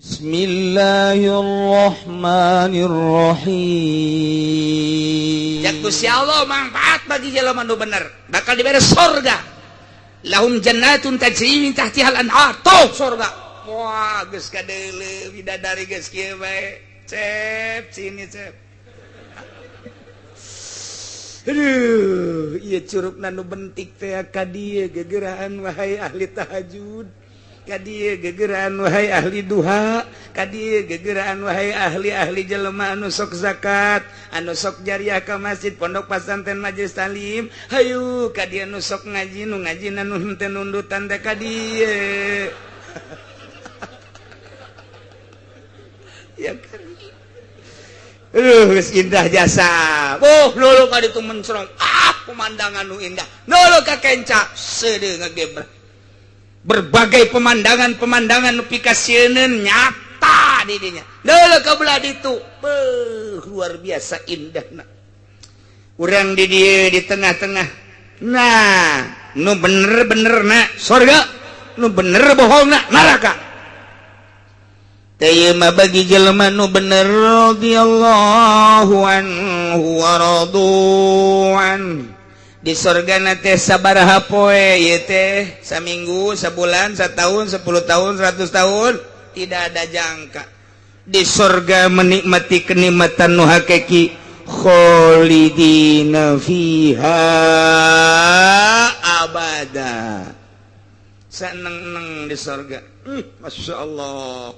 Bismillahirrahmanirrahim. Jak Gusti Allah manfaat bagi jelema nu bener, bakal diberi surga. Lahum jannatun tajri min tahtiha al-anhar. Tuh surga. Wah, geus kadeuleu bidadari geus kieu bae. Cep, sini cep. Aduh, ieu curugna nu bentik teh ka dieu gegeraan wahai ahli tahajud. Kadieu gegeraan wahai ahli duha, kadieu gegeraan wahai ahli-ahli jelema anu sok zakat, anu sok jariah ka masjid, pondok pesantren, majelis talim. Hayu kadieu anu sok ngaji, nu ngaji anu henteu nundutan teh kadieu. Ya kan. Geus indah jasa. Lulu ka ditu mencrong. Pemandangan nu indah. Lulu ka kenca seudeu ngagebrak. Berbagai pemandangan pikasieun nyata di dinya. Leuleuk ka belah ditu, luar biasa indahna. Urang di dieu di tengah-tengah. Nah, nu bener-benerna surga, nu bener bohongna neraka. Teu mah bagi jelema nu bener radhiyallahu anhu wa radu'an. Di surga teh sabaraha poe ieu teh saminggu, sabulan, satahun, 10 tahun, 100 tahun, tidak ada jangka. Di surga menikmati kenikmatan nu hakiki, khalidina fiha abada. Saneng-neng di surga. Masya Allah.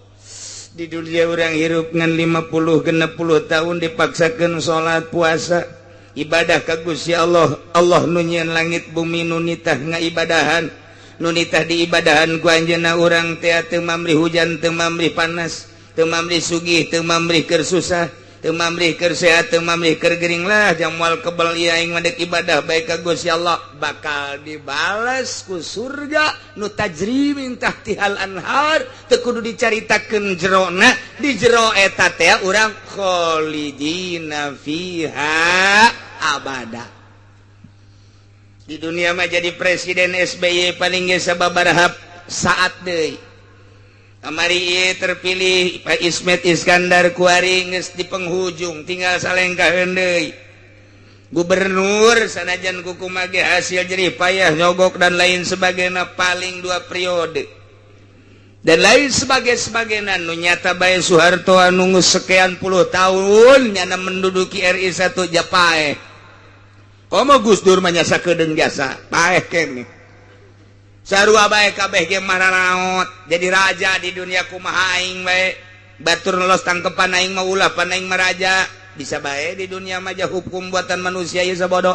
Di dunia orang hirup ngan 50-60 tahun dipaksakan sholat puasa. Ibadah ka Gusti Allah, Allah nu nyieun langit bumi nu nitah ngaibadahan, nu nitah diibadahan ku anjeunna urang teh teu mamrih hujan, teu mamrih panas, teu mamrih sugih, teu mamrih keur susah, teu mamrih keur sehat, teu mamrih keur gering lah jamual kebal ieu aing mandek ibadah bae ka Gusti Allah bakal dibalas ku surga nu tajri min tahtihal anhar, teu kudu dicaritakeun jerona, di jero eta teh urang khalidina fiha abada. Di dunia mah jadi presiden SBY paling ge sababaraha saat deui. Kamari ieu terpilih Pak Ismet Iskandar kuari geus di penghujung, tinggal salengkaheun deui. Gubernur sanajan kukumaha ge hasil jerih payah nyogok dan lain sebagainya paling 2 periode. Dan lain sebagainya nu nyata bae Soeharto anu sekian puluh tahun nyana menduduki RI 1 Japae. Komo Gus Dur manyasa kedeung jasa paeh kene. Sarua bae kabeh ge maranaot jadi raja di dunia kumaha aing bae. Batur lolos tangkepan aing mah ulah pan aing maraja. Bisa bae di dunia mah hukum buatan manusia ieu sabodo.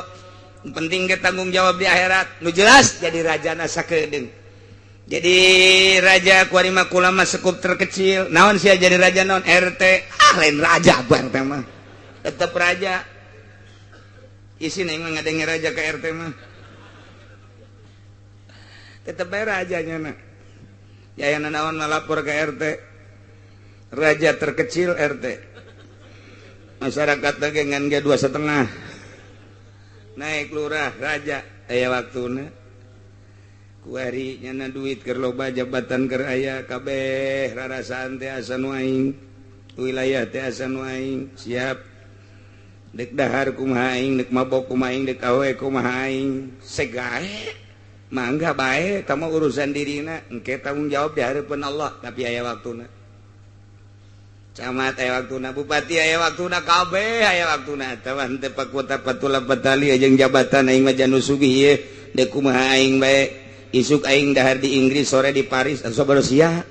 Penting ge tanggung jawab di akhirat. Nu jelas jadi rajana sakedeung. Jadi raja kuari mah kula mah sekup terkecil. Naon sia jadi raja naon RT? Lain raja gua RT mah. Tetep raja. Isi nih mah ngadenge raja ke RT mah. Tetep bae rajanya na. Yayana naon ngalapor ke RT. Raja terkecil RT. Masyarakat lagi ngan ge 2,5. Naik lurah raja aya waktuna. Kuari nyana duit keur loba jabatan keur aya kabeh rarasaan teh asa nu aing. Wilayah teh asa nu aing. Siap. Dek dahar kumaha aing, dek mabok kumaha aing, dek awe kumaha aing. Segae mangga bae tama urusan dirina, engke tanggung jawab di hareupeun Allah, tapi aya waktuna. Camat aya waktuna, bupati aya waktuna, kabeh aya waktuna. Tah henteu pakota patula patali jeung jabatan aing mah janu sugih ieu, dek kumaha aing bae. Isuk aing dahar di Inggris, sore di Paris, sabar sia.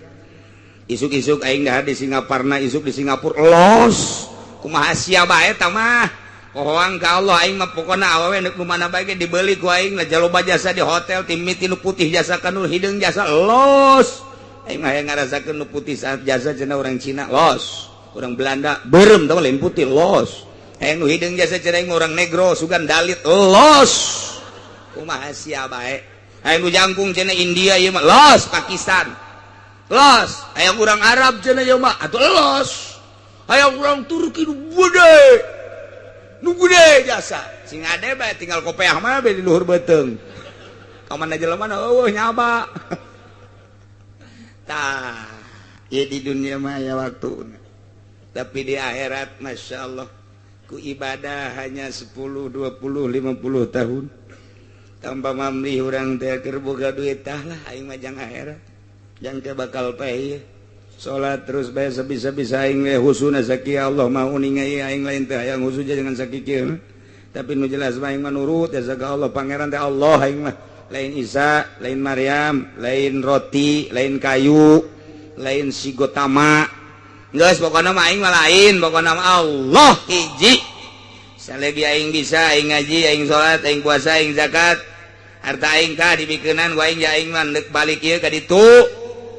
Isuk-isuk aing dahar di Singaparna, isuk di Singapura, los. Kumaha sia bae tah mah. Pohoang ka Allah aing mah pokona awewe neuk nu mana bae ge dibeli ku aing lah jaloba jasa di hotel tim miti nu putih jasa ka nu hideung jasa los. Aing mah hayang ngarasakeun nu putih saat jasa cenah urang Cina los. Urang Belanda beureum tah lain putih los. Hayang nu hideung jasa cenah aing urang negro sugan dalit los. Kumaha sia bae. Hayang nu jangkung cenah India ieu mah los, Pakistan. Los, hayang urang Arab cenah ieu mah atuh los. Hayang urang Turki nu gede jasa. Sing ade bae tinggal kopeah mah bae di luhur beuteung. Ka mana jelema eueuh nyaba. Tah ya di dunia maya waktu tapi di akhirat Masya Allah ku ibadah hanya 10, 20, 50 tahun tanpa mamli orang teh keur boga duit tah lah aing mah jang akhirat jang teh bakal paeh salat terus bae sabisa-bisa aing we husuna sakieu Allah mau ningali aing lain teh hayang husu jangan sakieu tapi nu jelas mah aing mah nurut ya saka Allah pangeran teh Allah aing mah lain Isa lain Maryam lain roti lain kayu lain si Gotama geus pokona mah aing mah lain pokona mah Allah hiji salagi aing bisa aing ngaji aing salat aing puasa aing zakat harta aing ka dibikeunan ku aing ja aing mah deuk balik ieu ka ditu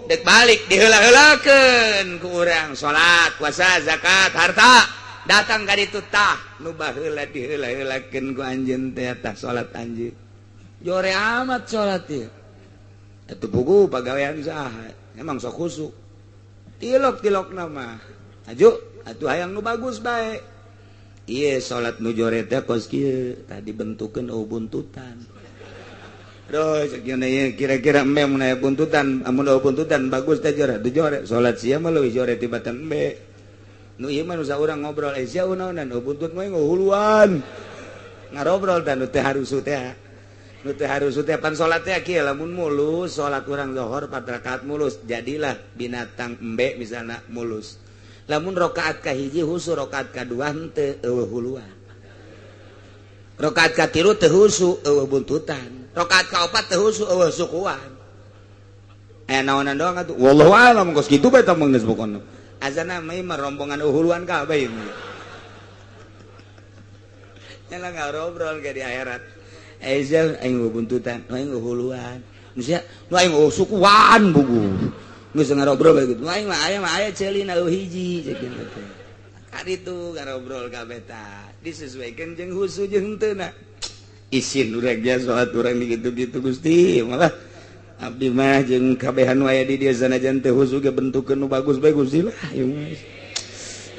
deuk balik diheula-heulakeun ku urang salat puasa zakat harta datang ka ditu tah nu baheula diheula-heulakeun ku anjeun teh tah salat anjeun jore amat salat ieu atuh buku pagawean saha emang sok khusuk tilok nama aju atuh hayang nu bagus bae ieu salat nu jore teh kos kieu tadi bentukeun buntutan aduh sakieu ieu kira-kira embe mun aya buntutan amun buntutan bagus teh jore teh jore salat sia mah leuwih jore tibatan embe nu ieu mah nu saurang ngobrol sia unaonan buntut mah ngahuluan ngarobrol teh nu teh harusu teh nu teh harusu teh pan salat teh kieu lamun mulus salat urang zuhur 4 rakaat mulus jadilah binatang embe misalna mulus lamun rakaat ka hiji husu rakaat kadua henteu eueuh huluan rakaat katilu teu husu eueuh buntutan rakaat kaopat teu husu eueuh sukuan naonan doang atuh wallahu a'lam geus kitu bae tah mah geus pokona azana mah rombongan huluan kabeh nyala ngarobrol ke di akhirat Ezel aing buntutan, aing huluan. Nusia, nu aing sukuan bugu. Geus ngarobrol bae kitu. Aing mah aya ceulina hiji ceuk teh. Kaditu ngarobrol kabeh tah. Disesuaikeun jeung husu jeung henteu isin urang ja salat urang dikitu-kitu Gusti. Malah abdi mah jeung kabehan aya di dieu sanajan teh husu ge bentukeun nu bagus bae Gusti lah.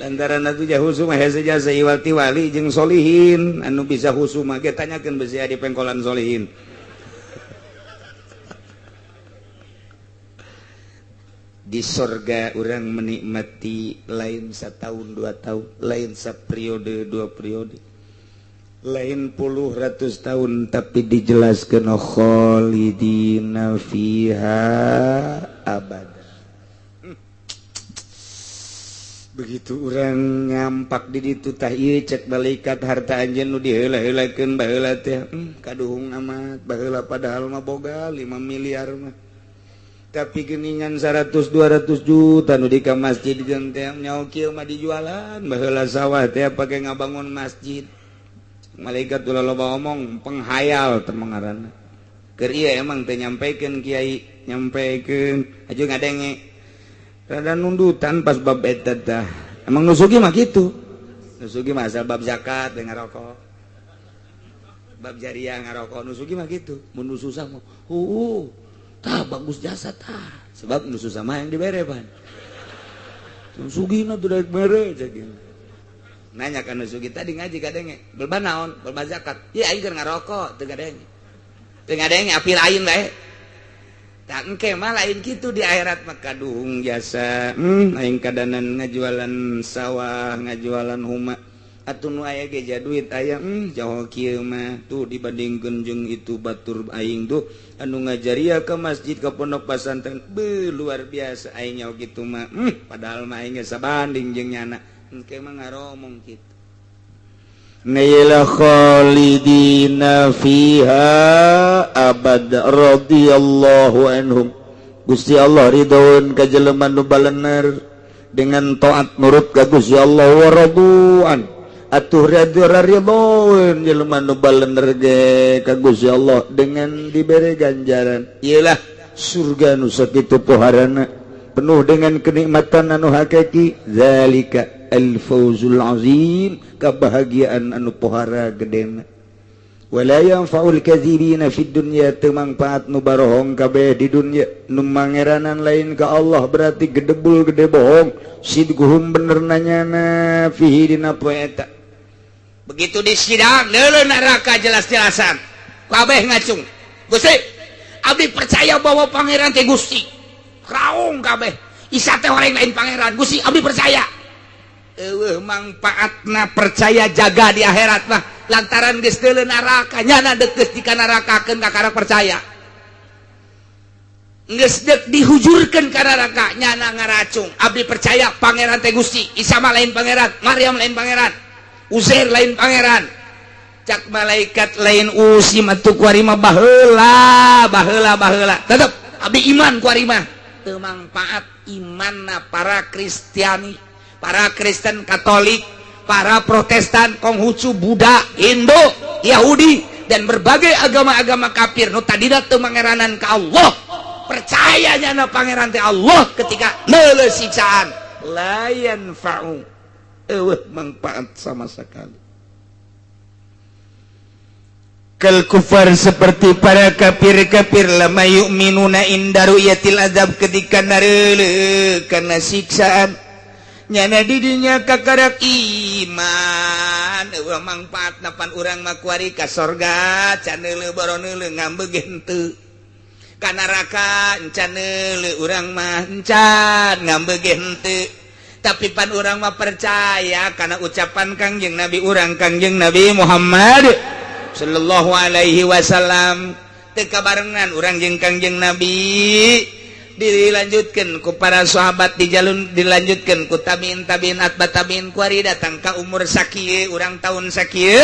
Lantaran atuh jah husu mah hese jasa iwati wali jeung solihin anu bisa husu mah ge tanyakeun bisi di pengkolan solihin di surga urang menikmati lain satahun 2 tahun lain saperiode 2 periode lain puluh ratus tahun tapi dijelaskeun khalidina fiha abad begitu orang ngampak di ditu tah ieu cek malaikat harta anjeun nu diheula-heulakeun baheula teh kaduhung amat baheula padahal mah boga 5 miliar mah tapi geuningan 100 200 juta nu di ka masjid jeung teh nyaho kieu mah dijualan baheula sawah teh pake ngabangun masjid malaikat ulah loba omong penghayal teh ngaranna keur ieu emang teh nyampaikeun kiai nyampaikeun aju ngadenge rada nundutan pas bab eta tah emang nusugi mah kitu nusugi mah asal bab zakat dengan ngarokok bab jariah ngarokok nusugi mah kitu mun nu susah mah tah bagus jasa tah sebab nu susah mah yang dibere pan nusugina teh daek mere ceuk nanya ka nusugi tadi ngaji kadenge belba naon belba zakat ieu aing keur ngarokok teu ngadenge api lain bae tak engke mah lain gitu di akhirat mah kaduhung jasa aing kadanan ngajualan sawah ngajualan huma atuh nu aya ge duit aya jauh kieu mah tuh dibandingkeun jeung itu batur aing tuh anu ngajaria ke masjid ke pondok pesantren luar biasa aing nyaho kitu mah padahal mah aing sabanding jeung nyana engke mah ngaromong kitu Naila khalidina fiha abad radhiyallahu anhum Gusti Allah ridhoeun ka jelema nu balener dengan taat nurut ka Gusti Allah wa raduan atuh ridhoeun jelema nu balener ge ka Gusti Allah dengan diberi ganjaran ialah surga nu sakitu poharana penuh dengan kenikmatan anu hakiki zalika al-fawzul azim kebahagiaan anu pohara gedena wala yanfa'ul kadzibina fid dunya teu mangpaat nu barohong kabeh di dunya nu mangeranan lain ka Allah berarti gedebul gede bohong sidguhum bener nanyana fihi dina poe eta begitu disidang deuleu neraka jelas-jelasan kabeh ngacung Gusti abdi percaya bahwa pangeran teh Gusti raung kabeh Isa teh orang lain pangeran. Gusti abdi percaya. Manfaatna percaya jaga di akhirat mah lantaran geus teu neraka nyana deukeut di nerakakeun kakara percaya. Geus deuk dihujurkeun ka neraka nyana ngaracung. Abdi percaya pangeran teh Gusti. Isa mah lain pangeran, Maryam lain pangeran, Uzair lain pangeran. Cak malaikat lain usi matu kuari mah baheula. Tetep abdi iman kuari mah. Teu manfaat imanna para Kristiani, para Kristen Katolik, para Protestan, Konghucu, Buddha, Hindu, Yahudi, dan berbagai agama-agama kafir nu tadina teu mangeranan ka Allah. Percayanya na pangeran teh Allah ketika neuleuh siksaan la yanfa'u. Eueuh manfaat sama sekali. Kal kufar seperti para kafir-kafir lama yu'minuna inda ru'yatil azab ketika nareuleuh kana siksaan nyana didinya kakarak iman eueuh mangpaatna pan urang mah kuari ka sorga can neuleuh boro neuleuh ngambeugeun teu ka neraka encan neuleuh urang mah encan ngambeugeun teu tapi pan urang mah percaya kana ucapan Kangjeng Nabi urang Kangjeng Nabi Muhammad sallallahu alaihi wasallam teu kabarengan urang jeung Kangjeng Nabi dilanjutkan ku para sahabat di jalun dilanjutkan ku tabiin atba tabiin kuari datang ka umur sakieu urang tahun sakieu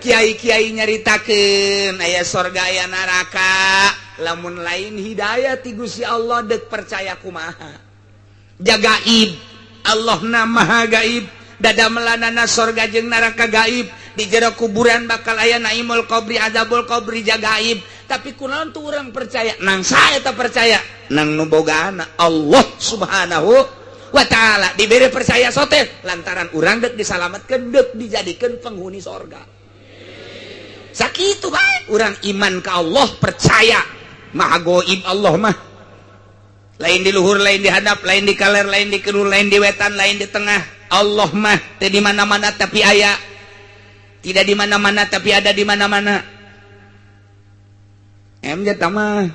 kiai-kiai nyaritakeun aya sorga aya neraka lamun lain hidayah ti Gusti Allah deuk percaya kumaha jagaib Allahna maha gaib dadamelanana sorga jeung neraka gaib di jero kuburan bakal aya naimul qabri azabul qabri jagaib tapi kunaon tuh urang percaya nang saya tak percaya nang nu bogaana Allah subhanahu wa ta'ala dibere percaya sote lantaran urang deuk disalametkeun deuk dijadikeun penghuni sorga sakitu bae urang iman ka Allah percaya maha goib Allah mah lain di luhur lain di hadap lain di kaler lain di kidul lain di wetan lain di tengah Allah mah teu di mana-mana tapi aya tidak di mana-mana tapi ada di mana-mana. Emnya tamah.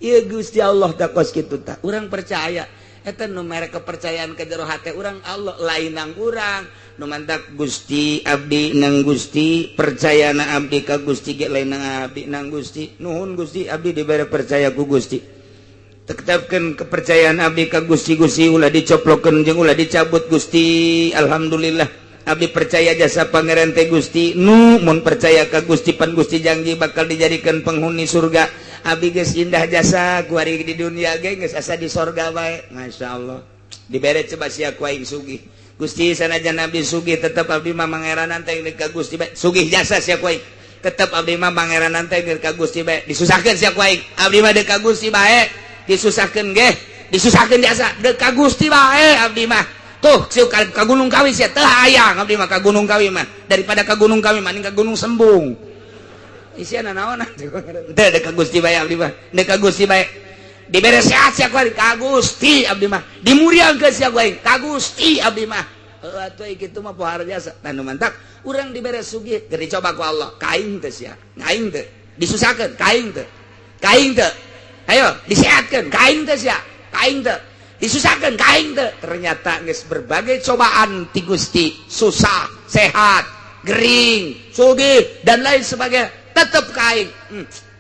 Ieu Gusti Allah tak kos kitu tah. Urang percaya eta nu mere kepercayaan ka jero hate urang Allah lain nang urang. Nu mantak Gusti abdi nang Gusti, percayana abdi ka Gusti ge lain nang abdi nang Gusti. Nuhun Gusti abdi dibere percaya ku Gusti. Tetepkeun kepercayaan abdi ka Gusti Gusti ulah dicoplokeun jeung ulah dicabut Gusti. Alhamdulillah. Abdi percaya jasa pangeran teh Gusti nu mun percaya ka Gusti pan Gusti janji bakal dijadikan penghuni surga abdi geus indah jasa kuari di dunia ge geus asa di sorga bae masyaallah dibere coba sia ku aing sugih Gusti sanajan abdi sugih tetep abdi mah mangeranan teh ka Gusti bae sugih jasa sia ku aing tetep abdi mah mangeranan teh ka Gusti bae disusahkeun sia ku aing abdi mah deuk ka Gusti bae disusahkeun ge disusahkeun jasa deuk ka Gusti bae abdi mah tuh siu ka Gunung Kawi sia teu hayang abdi mah ka Gunung Kawi mah daripada ka Gunung Kawi mending ka Gunung Sembung isiana naon teu deuk ka Gusti bae abdi mah deuk ka Gusti bae dibere sehat sia ku ka Gusti abdi mah dimuriangkeun sia ku ka Gusti abdi mah atuh kitu mah pohar jasa tanu mantap urang dibere sugih keur dicoba ku Allah kaing teh sia kaing teh disusahkeun kaing teh ayo disehatkeun kaing teh sia kaing teh disusahkan kaing teh ternyata geus berbagai cobaan ti Gusti susah sehat gering sugih dan lain sebagainya tetep kaing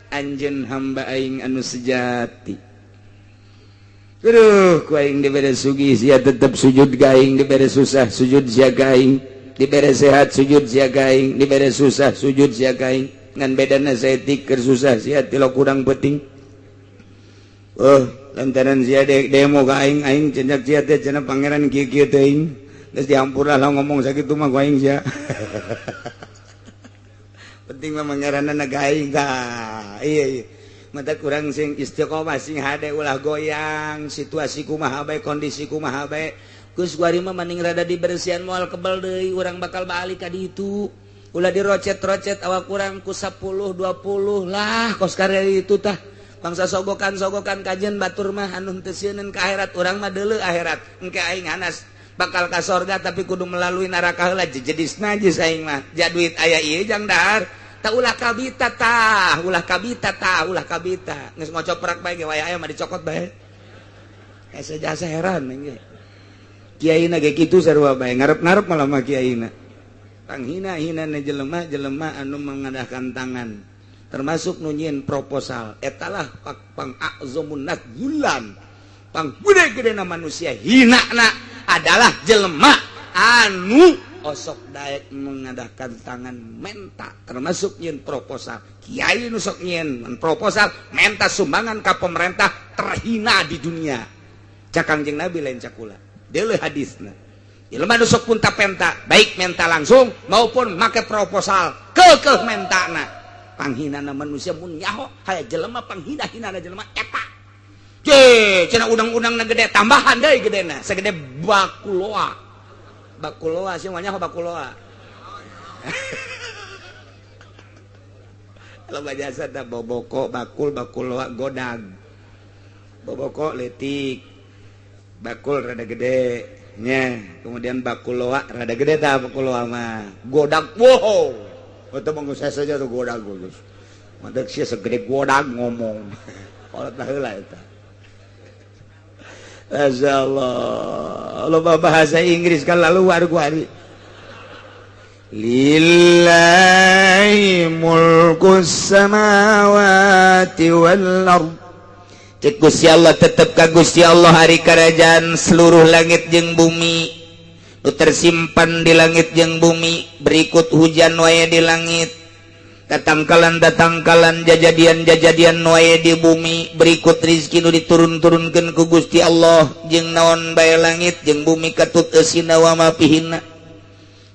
anjeun hamba aing anu sejati aduh ku aing dibere sugih sia tetep sujud ka aing dibere susah sujud sia ka aing dibere sehat sujud sia ka aing dibere susah sujud sia ka aing ngan bedana saeutik keur susah sia tilok kurang penting lantaran sia demo ka aing cendak sia teh cenah pangeran kieu-kieu teuing geus diampurlah lah ngomong sakitu mah ku aing sia penting mah mangeranana ka aing ka iya mata kurang sing istiqomah sing hade ulah goyang situasi kumaha bae kondisi kumaha bae geus kuari mah maning rada dibersihan moal kebal deui urang bakal balik ka ditu ulah dirocet-rocet awak urang ku 10 20 lah kos karya itu tah bangsa sogokan kajen batur mah anu teu sieun ka akhirat urang mah deuleu akhirat engke aing hanas bakal ka sorga tapi kudu melalui neraka heula jedis najis aing mah jaduit aya ieu jang dahar ta ulah kabita geus ngocoprak bae ge waya aya mah dicokot bae jasa heran Kiai ge kitu sarua bae ngarep-ngarep malah mah kiaina panghina-hina jelema anu mengadahkan tangan termasuk nunyin proposal etalah pang a'zamun nas bulan pang gede-gedena manusia hinana adalah jelema anu osok daek mengadahkan tangan menta termasuk nyin proposal kiai nu sok nyin proposal menta sumbangan ka pemerintah terhina di dunia cak Kangjeng Nabi lain cakula deuleuh hadisna jelema nu sok punta penta baik menta langsung maupun make proposal keukeuh mentana panghinana manusia mun nyaho hayang jelema panghina-hinana jelema eta je cenah udang-udangna gede tambahan deui gedena sagede bakuloa sih nyaho bakuloa loba jasa da boboko bakuloa godang boboko letik bakul rada gede nya kemudian bakuloa rada gede tah bakuloa mah godang wow itu mengusah saja tuh godang Gus madak sia segede godang ngomong kolot baheula eta Masyaallah loba bahasa Inggris kan lalu war-wari lillahi mulkus samawati wal ardh cek Gusti Allah tetep ka Gusti Allah hari kerajaan seluruh langit jeung bumi nu tersimpan di langit jeung bumi berikut hujan wae di langit datangkalan jajadian wae di bumi berikut rizki nu diturun-turunkeun ku Gusti Allah jeung naon bae langit jeung bumi katut eusina wa ma fihinna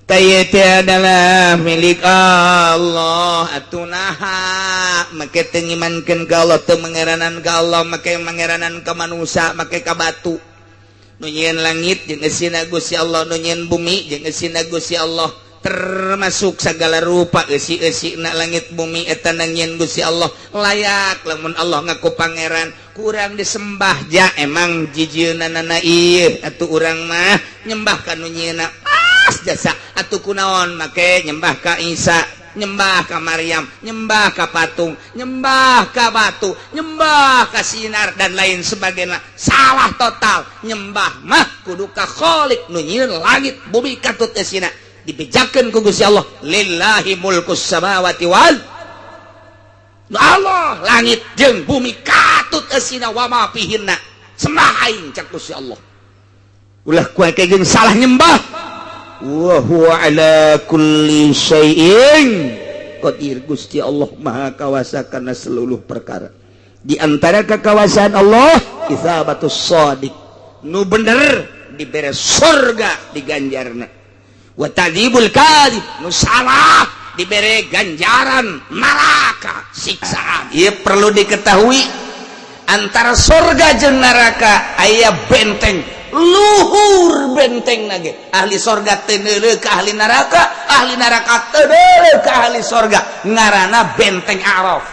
tayete adalah milik Allah atunaha make teu ngimankeun ka Allah teu mangeranan ka Allah make mangeranan ka manusia make ka batu nu nyieun langit jeung eusina Gusti Allah nu nyieun bumi jeung eusina Gusti Allah termasuk segala rupa eusi-eusina langit bumi eta nyieun Gusti Allah layak lamun Allah ngaku pangeran kurang disembah ja emang jijieunana ieu atuh urang mah nyembah ka nu nyieunna jasa atuh kunaon make nyembah ka Isa nyembah ka Maryam nyembah ka patung nyembah ka batu nyembah ka sinar dan lain sebagainya salah total nyembah mah kudu ka Khaliq nu nyieun langit bumi katut eusina dibejakeun ku Gusti Allah lillahi mulkus samawati wal Allah langit jeung bumi katut eusina wa ma fihinna sembah aing cak Gusti Allah ulah kuat kayak salah nyembah wa huwa ala kulli syai'in qadir Gusti Allah maha kawasa kana seluruh perkara di antara kekawasaan Allah isabatus shadiq nu bener dibere surga di ganjarna wa tadibul kadhib nu salah dibere ganjaran neraka siksaan ieu perlu diketahui antara surga jeung neraka aya benteng luhur benteng nage ahli sorga tenere ke ahli neraka tenere ke ahli sorga ngarana benteng A'raf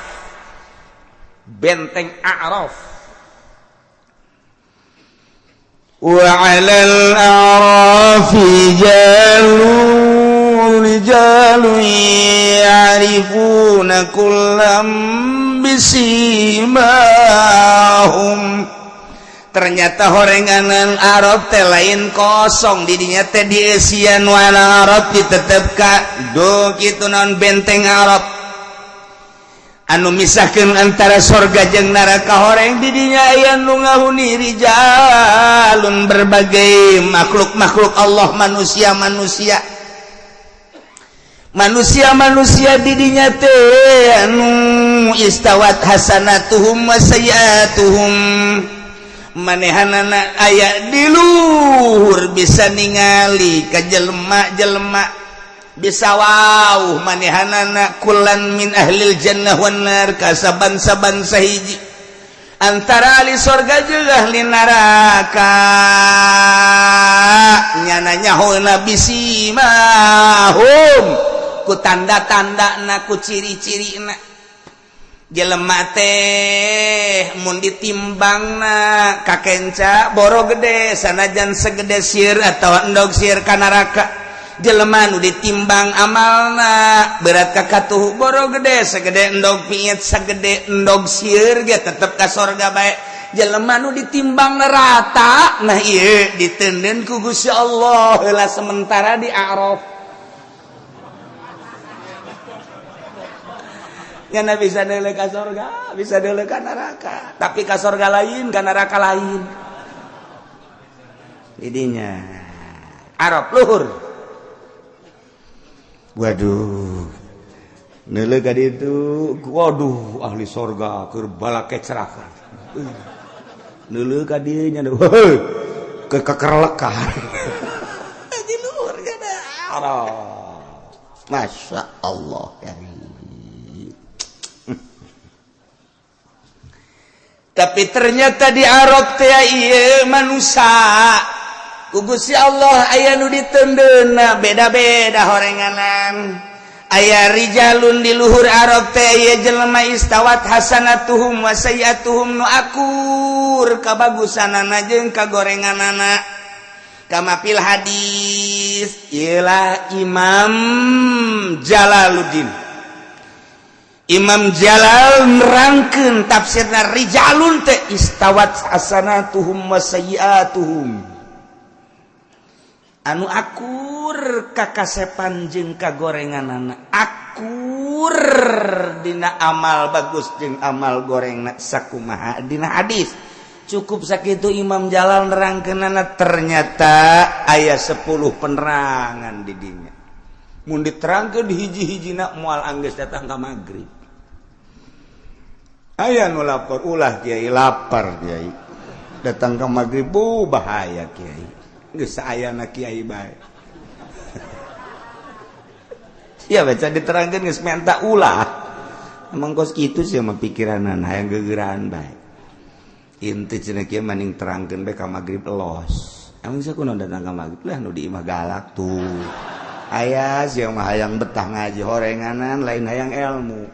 wa 'alal a'rafi rijalun ya'rifuna kullam bisimahum ternyata horenganan Arab teh lain kosong didinya teh dieusian wana Arab ditetepka do kitu naon benteng Arab anu misahkeun antara surga jeung neraka horeng didinya aya nu ngahuni rijalun berbagai makhluk Allah manusia didinya teh anu istawat hasanatuhum wa sayiatuhum manehanana aya di luhur bisa ningali ka jelema bisa wauh manehanana kullan min ahlil jannah wan nar kasaban-saban sahiji antara ahli surga jeung ahli neraka nyana nyahona bisimahum ku tanda-tandana ku ciri-cirina jelema teh mun ditimbangna kakenca boro gede sanajan segede sieun atawa endog sieun ka neraka jelema nu ditimbang amalna berat ka katuh boro gede sagede endog piit sagede endog sieun ge tetep ka surga bae jelema nu ditimbang rata nah ieu ditenden ku Gusti Allah heula sementara di Araf yana bisa deuleu ka surga bisa deuleu ka neraka tapi ka surga lain ka neraka lain didinya Araf luhur waduh neuleu ka ditu waduh ahli surga keur balake ceraka neuleu ka dieu nya heuh kekerlekan di luhur kana Araf masya Allah ya tapi ternyata di Arab teh ieu manusia ku Gusti Allah aya nu ditendeuna beda-beda horenganan aya rijalun di luhur Arab teh ieu jelema istawat hasanatuhum wa sayiatuhum nu akur kabagusanana jeung kagorenganana kama fil hadis ialah Imam Jalaluddin Imam Jalal nerangkeun tafsirna rijalun teh istawat hasanatuhum wa sayiatuhum anu akur kakasepan jeung kagorenganana akur dina amal bagus jeung amal gorengna sakumaha dina hadis cukup sakitu Imam Jalal nerangkeunana ternyata aya 10 penerangan di dinya mun diterangkeun di hiji-hijina moal anggeus datang ka magrib aya nu lapar ulah kiai lapar kiai datang ka magrib bahaya kiai geus saayana kiai bae ya baca diterangkeun geus menta ulah emang kos kitu sih mah pikiranan hayang geugeuran bae inti cenah kieu maning terangkeun bae ka magrib elos emang sakunaon datang ka magrib lah nu di imah galak tuh aya siang mah hayang betah ngaji horenganan lain hayang ilmu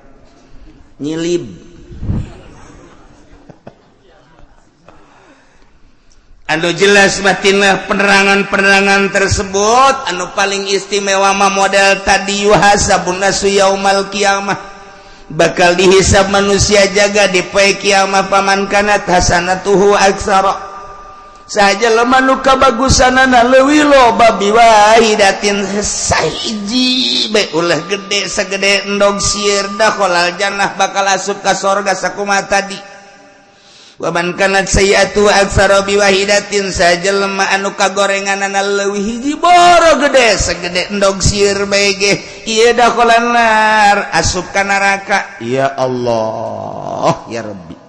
nyilib anu jelas batinlah penerangan-penerangan tersebut anu paling istimewa mah model tadi yuhasabun nasu yaumal qiyamah bakal dihisab manusia jaga di poe kiamah paman kanat hasanatuhu aksara saja lemah nu kabagusanana leuwih loba biwahidatin sahiji bae ulah gede sagede endog sieun dakhalal jannah bakal asup ka surga sakumaha tadi wa man kanat sayiatu aksara biwahidatin saja lemah anu kagorenganana leuwih hiji boro gede sagede endog sieun bae ge ieu dakhalal nar asup ka neraka ya Allah ya Rabbi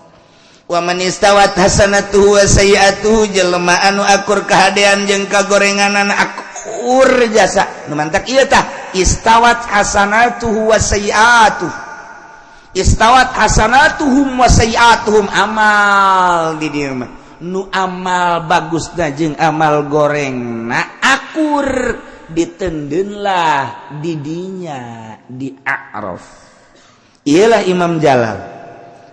wa man istawat hasanatuhu wa sayiatuhu jelema anu akur kahadean jeung kagorenganan akur jasa nu mantak ieu tah istawat hasanatuhu wa sayiatuhu istawat hasanatuhum wa sayiatuhum amal di dieu mah nu amal bagusna jeung amal gorengna akur ditendeunlah di dinya di A'raf ialah Imam Jalal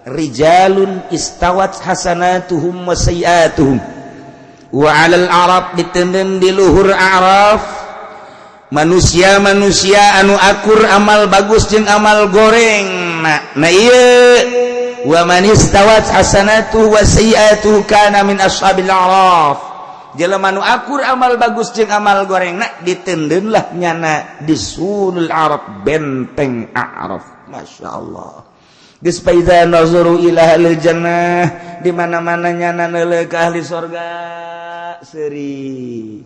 rijalun istawat hasanatuhum wa sayiatuhum wa 'alal a'raf ditenden di luhur a'raf manusia-manusia anu akur amal bagus jeung amal goreng nah ieu wa man istawat hasanatuhu wa sayiatuhu kana min ashabil a'raf jelema anu akur amal bagus jeung amal gorengna ditendeunlah nyana di sulul a'raf benteng a'raf masyaallah geus paida nazaru ila ahli jannah di mana-mana nyana neuleuh ka ahli surga seuring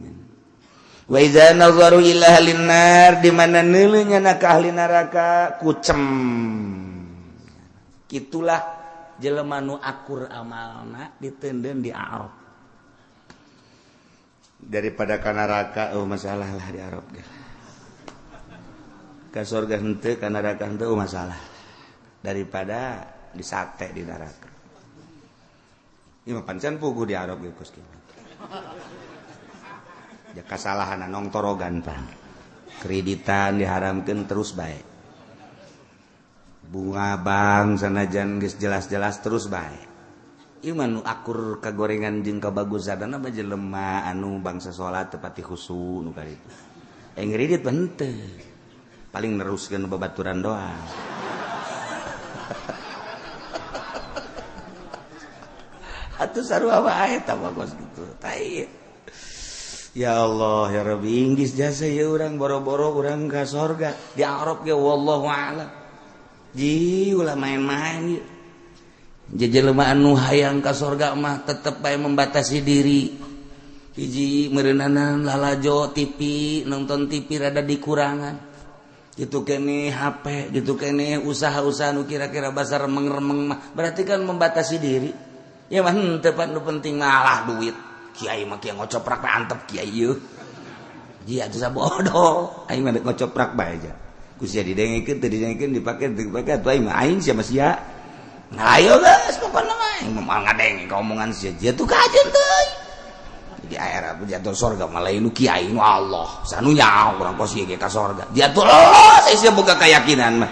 wa iza nazaru ila ahli nar di mana neuleuh nyana ka ahli neraka kucem kitulah jelema nu akur amalna ditendeun di Arab daripada ka neraka masalah lah di Arab ka surga henteu ka neraka henteu masalah daripada disate di neraka. Ieu mah pancen puguh di Arab geus kieu. Ya kasalahan nong torogan pan. Kreditan diharamkeun terus bae. Bunga bank sanajan geus jelas-jelas terus bae. Ieu mah nu akur kagorengan jeung kabagusanna mah jelema anu bangsa salat teu pati khusyuk nu kaditu. Ngridit henteu. Paling neruskeun babaturan doang. atuh sarua wae tah kos gitu tai. Ya Allah ya Rabbi inggis jasa ya urang boro-boro urang ka sorga di Arab ge wallahu a'lam. Ji ulah main-main ieu. Jelema anu hayang ka sorga mah tetep bae membatasi diri. Hiji meureunana lalajo TV nonton TV rada dikurangan. Gitu kene HP, gitu kene usaha-usaha nu kira-kira basa remeng-remeng mah berarti kan membatasi diri. Ya mah henteu nu penting malah duit. Kiai mah kieu ngocoprak bae antep kiai ieu. Ji atuh sabodoh. Aing mah ngocoprak bae aja. Ku sia didengekeun teu didengekeun dipake teu dipake atuh aing mah aing sia mah sia. Nah ayo geus pokona mah aing mah ngadenge ka omongan sia. Dia tuh kajen teuy. Di akhirat jatuh surga malah nu kiai nu Allah. Sanu nyaho urang kos ieu ka surga. Jatuh lolos sia boga keyakinan mah.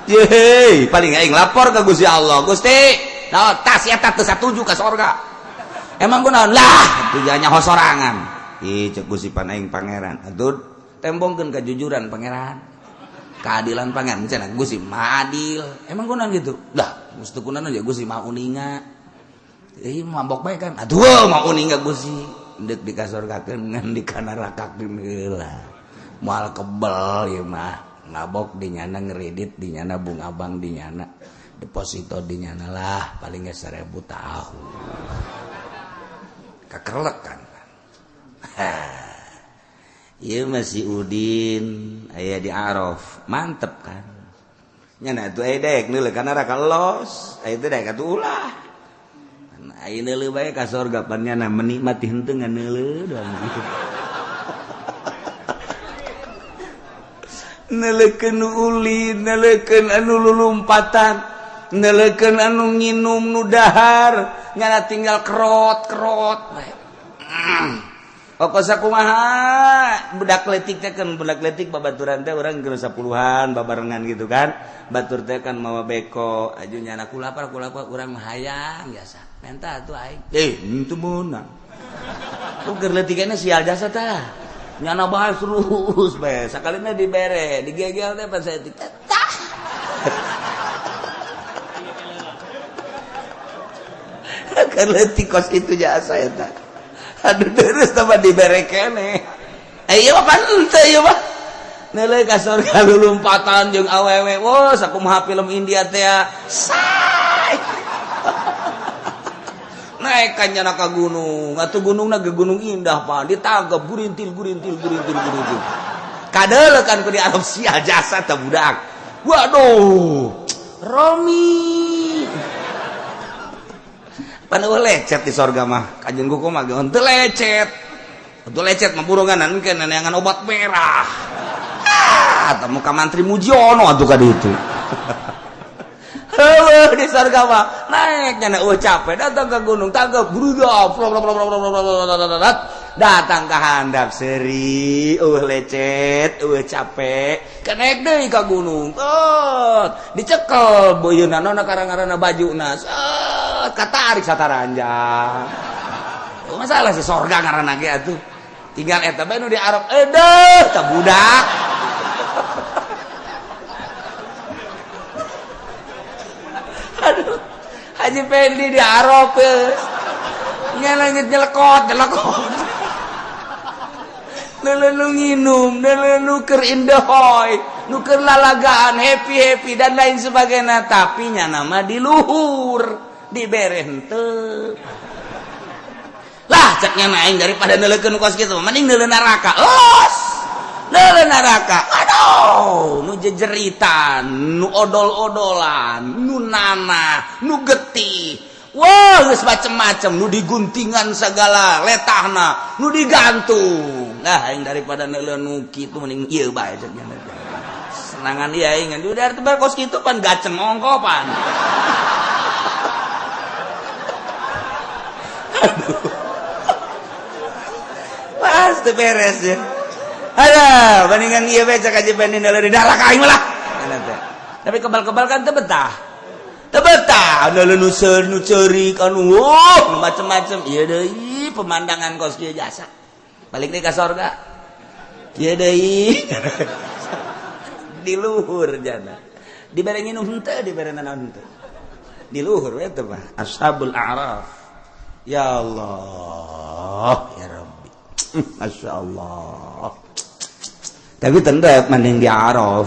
Yeay, paling aing lapor ka Gusti Allah. Gusti, naon tas eta teu satuju ka surga. Emang kunaon lah tujuannya hosorangan ih cek gusipan aing pangeran atuh tembongkeun kejujuran pangeran keadilan pangeran cenah Gusti mah adil emang kunaon gitu lah mesti kunaon aja Gusti mah uninga mabok bae kan atuh mah uninga Gusti deuk dikasorgakeun ngan dikanarakakeun heula moal kebel ieu mah ngabok dinyana ngredit dinyana bunga bank dinyana deposito dinyana lah paling ge 1000 tahun kakerlek kan iya masih Udin aya di Araf mantep kan nyana tuh aya dek neuleuh kana raka los aya teh dek atuh ulah aya neuleuh bae ka sorga pan nyana menikmati henteu nganeuleuh doang gitu neuleukeun ulin neuleukeun anu lulumpatan neuleukeun anu nginum nu dahar nyana tinggal kerot kokosa kumaha budak letik teh kan budak letik babaturan teh urang geus 10-an babarengan gitu kan batur teh kan mawa beko aju nyana kulapar urang mah hayang biasa menta atuh aing henteu meunang keur letikana sial jasa tah nyana bahas terus bae sakalina dibere digegel teh pas saya tah karena tikos itu jasa ya tak aduh terus tambah dibere kene ayo apa ente ieu mah neuleuh ka surga lulumpatan jeung awewe wah sakumaha film India teh say naik kan nyana ka gunung atuh gunungna ge gunung indah Pak ditangkep gurintil kadeuleuh kan ku di Arab sia jasa teh budak waduh Romi panu lecet di sorga mah kajen kuku mah henteu lecet mah buronganan engke neangan obat merah temu ka mantri Mujiono atuh ka ditu heueuh di sorga mah naek nya capek datang ke gunung tanggap brudap datang ka handap seuri lecet capek kenek deui ka gunung dicekel boyeuna nona karang-karana bajuna katarik sataranjang masalah si sorga ngaranna ge atuh tinggal eta bae nu di Arab tah budak aduh Haji Pendi di Arab nyelekot neuleuh nginum neuleuh keur indehoy nu keur lalagaan happy dan lain sebagainya tapi nya nama di luhur dibere henteu lah ceknya naing daripada neuleukeun kos kitu mending neuleuh neraka neuleuh neraka aduh nu jejeritan nu odol-odolan nu nanah nu getih wah geus macem-macem nu diguntingan segala letahna nu digantung nah aing daripada neuleuh nu kitu mending ieu bae ceknya senangan ieu aing udah teh kos kitu pan gaceng ongkopan pasti beres ya ada bandingan iya baca kaji banding dari darah kain malah tapi kebal-kebal kan tebetah neuleuh nu seur nu ceurik anu macem-macem ieu deui pemandangan kos kieu jasa balik deui ka sorga ieu deui di luhur jana dibere nginum henteu dibere naon henteu di luhur eta mah ashabul a'raf Ya Allah, ya Rabbi. Masya Allah. Tapi tendap mending di Araf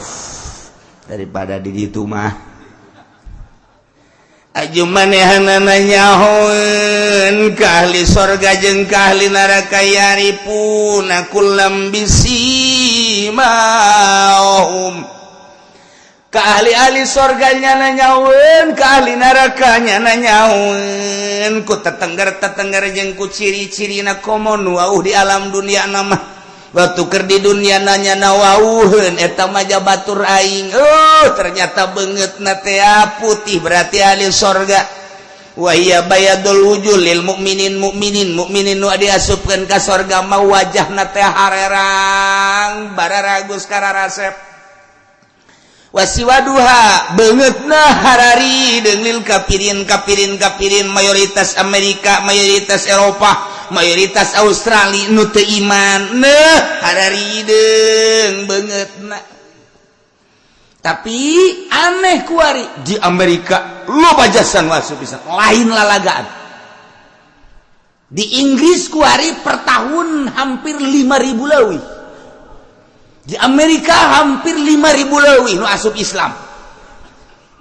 daripada di ditu mah. Aju manehanana nyahoeun ka ahli sorga jeung ka ahli neraka yaripuna kullam bisimahum. Ka ahli-ahli sorganya nanyaun, ka ahli nerakanya nanyaun, ku tetengger jeung ku ciri-ciri na komo nu wauh di alam dunia nama. Waktu keur di dunia nanya nawauheun eta mah batur aing. Oh, ternyata beungeutna teh putih berarti ahli sorga. Wa hiya bayadul wujuh lil mukminin nu diasupkeun ka sorga mah wajahna teh harerang bararagus kararasep. Wasiwaduha beungeutna harari deunglil kapirin mayoritas Amerika, mayoritas Eropa, mayoritas Australia nu teu iman harari deung beungeutna. Tapi aneh kuari di Amerika loba jasan wasu pisan lain lalagaan. Di Inggris kuari per tahun hampir 5.000 leuwih. Di Amerika hampir 5.000 leuwih nu asup Islam.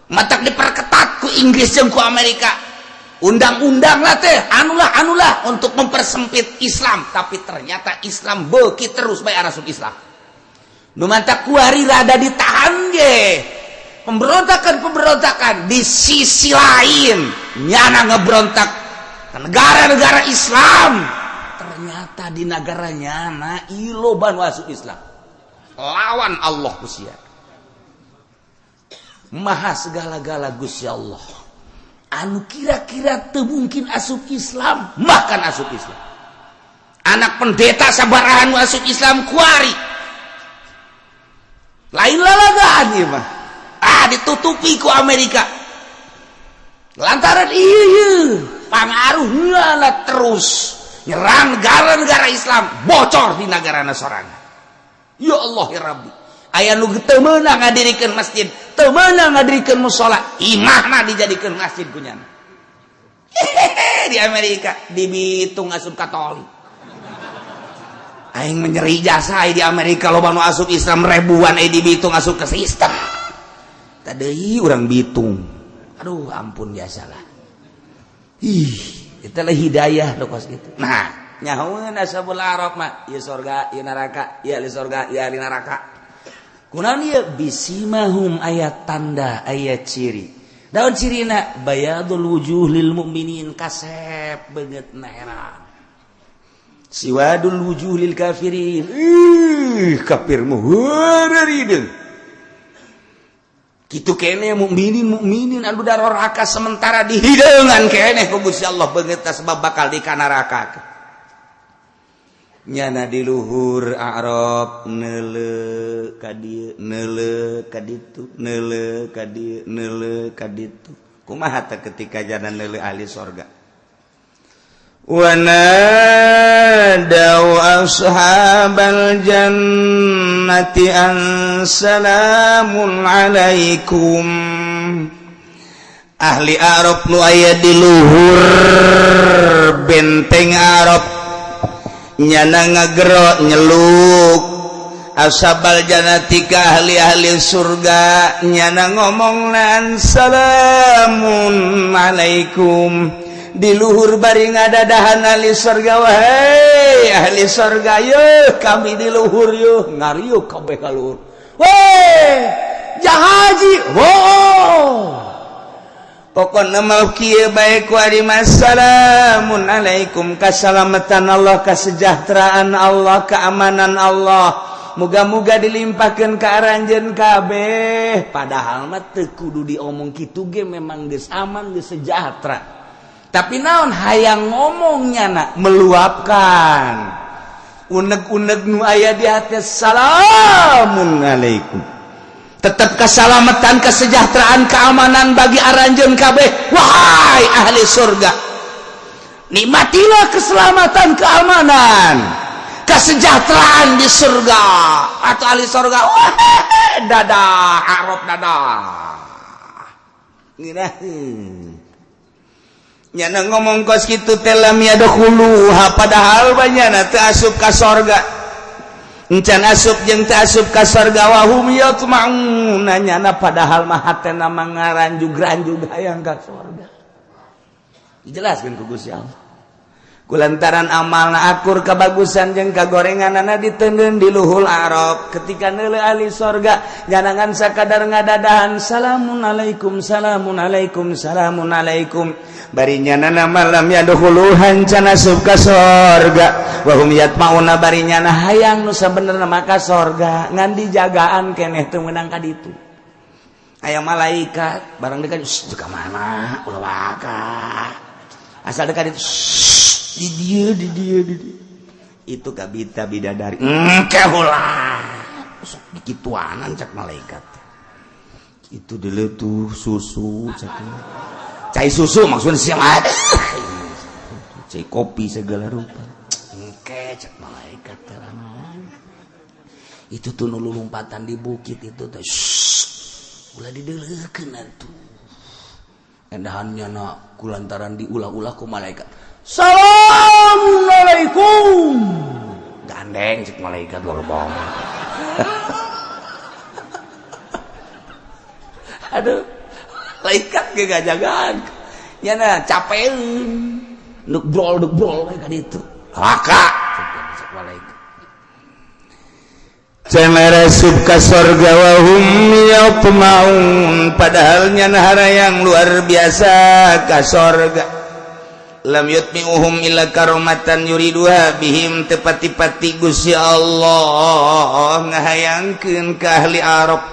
Matak diperketat ku Inggris jeung ku Amerika. Undang-undang lah teh anulah untuk mempersempit Islam, tapi ternyata Islam beuki terus bae asup Islam. Nu matak kuari rada ditahan ge. Pemberontakan di sisi lain nyana ngebrontak ke negara-negara Islam. Ternyata di negara nyana iloban asup Islam. Lawan Allah Gusia maha segala-gala Gusti Allah anu kira-kira teu mungkin asup Islam makan asup Islam. Anak pendeta sabarahan asup Islam kuari lain lalagaan ieu mah ditutupi ku Amerika lantaran ieu pangaruhna terus nyerang negara-negara Islam bocor di negarana sorangan. Ya Allah ya Rabbi, aya nu teu meunang ngadirikeun masjid, teu meunang ngadirikeun mushola, imahna dijadikeun masjid kunyana. Di Amerika di Bitung asup Katolik. Aing menyeri jasa di Amerika loba nu asup Islam ribuan di Bitung asup ke Kristen. Tadeuy urang Bitung. Aduh ampun biasalah. Eta lah hidayah dokos gitu. Nah, nyahoeun ashabul araf mah ieu sorga ieu neraka ieu ahli sorga ieu ahli neraka kunaon ieu bisimahum ayat tanda ayat ciri daun cirina bayadul wujuh lil mukminin kasep beungeutna heran siwadul wujuh lil kafirin kafir mah heureureun kitu keneh mukminin anu daroraka sementara dihideungan keneh ku Gusti Allah beungeutna sebab bakal di neraka. Nyana di luhur Arab neule ka dieu neule ka ditu neule ka dieu neule ka ditu kumaha teh ketika jana neule ahli sorga wa nadau ashabal jannati an salamun alaikum ahli Arab nu aya di luhur benteng Arab nyana ngagero nyeluk ashabal jannati ka ahli-ahli surga nyana ngomongnan salamun alaikum di luhur bari ngadadahan ahli surga wahai ahli surga yeuh kami di luhur yeuh ngariuk kabeh ka luhur weh jahaji pokokna mah kieu bae ku ari assalamun alaikum kasalamatan Allah kasejahteraan Allah keamanan Allah muga-muga dilimpahkeun ka aranjeun kabeh padahal mah teu kudu diomong kitu ge memang geus aman geus sejahtera tapi naon hayang ngomongnya nak meluapkan unek-unek nu aya di hati salamun alaikum tetap keselamatan, kesejahteraan, keamanan bagi aranjeun kabeh wahai ahli surga nikmatilah keselamatan, keamanan, kesejahteraan di surga atau ahli surga wahai dadah Arab dadah nyana ngomong kos kitu teh lam yadkhuluha padahal banyana teu asup ka sorga encan asup jeung teu asup ka sorga wa hum yatma'un nyana padahal mah hatena mangaranjug-ranjug hayang ka sorga dijelaskeun ku Gusti Allah kulantaran amalna akur kabagusan jeung kagorenganana ditenggeun di luhul arab ketika neuleuh ahli sorga nyanangan sakadar ngadadahan salamun alaikum salamun alaikum salamun alaikum bari nyanana malam yadkhuluhan can asup ka sorga wa hum yatmauna bari nyana hayang nu sabenerna maka sorga ngan dijagaan keneh teu meunang ka ditu aya malaikat barang dekat ka mana ulah waka asal dekat itu di dia itu kabita bidadari kehulah sok dikituanan cak malaikat itu dulu tuh susu cak cai susu maksudnya siapa cai kopi segala rupa cak malaikat itu tuh nu lompatan di bukit itu teh ulah dideuleukeun atuh endahannya na kulantaran diulah-ulah ku malaikat Assalamualaikum gandeng cek malaikat gorbong aduh malaikat gegajagan nyana capeun duk brol mereka itu laka cek malaikat cenah asup ka sorga wa hum yatmaun padahal nyana harayang luar biasa ka sorga lam yutmi'uhum illa karomatan yuriduha bihim tepati-pati Gusti Allah ngahayangkeun ka ahli Arab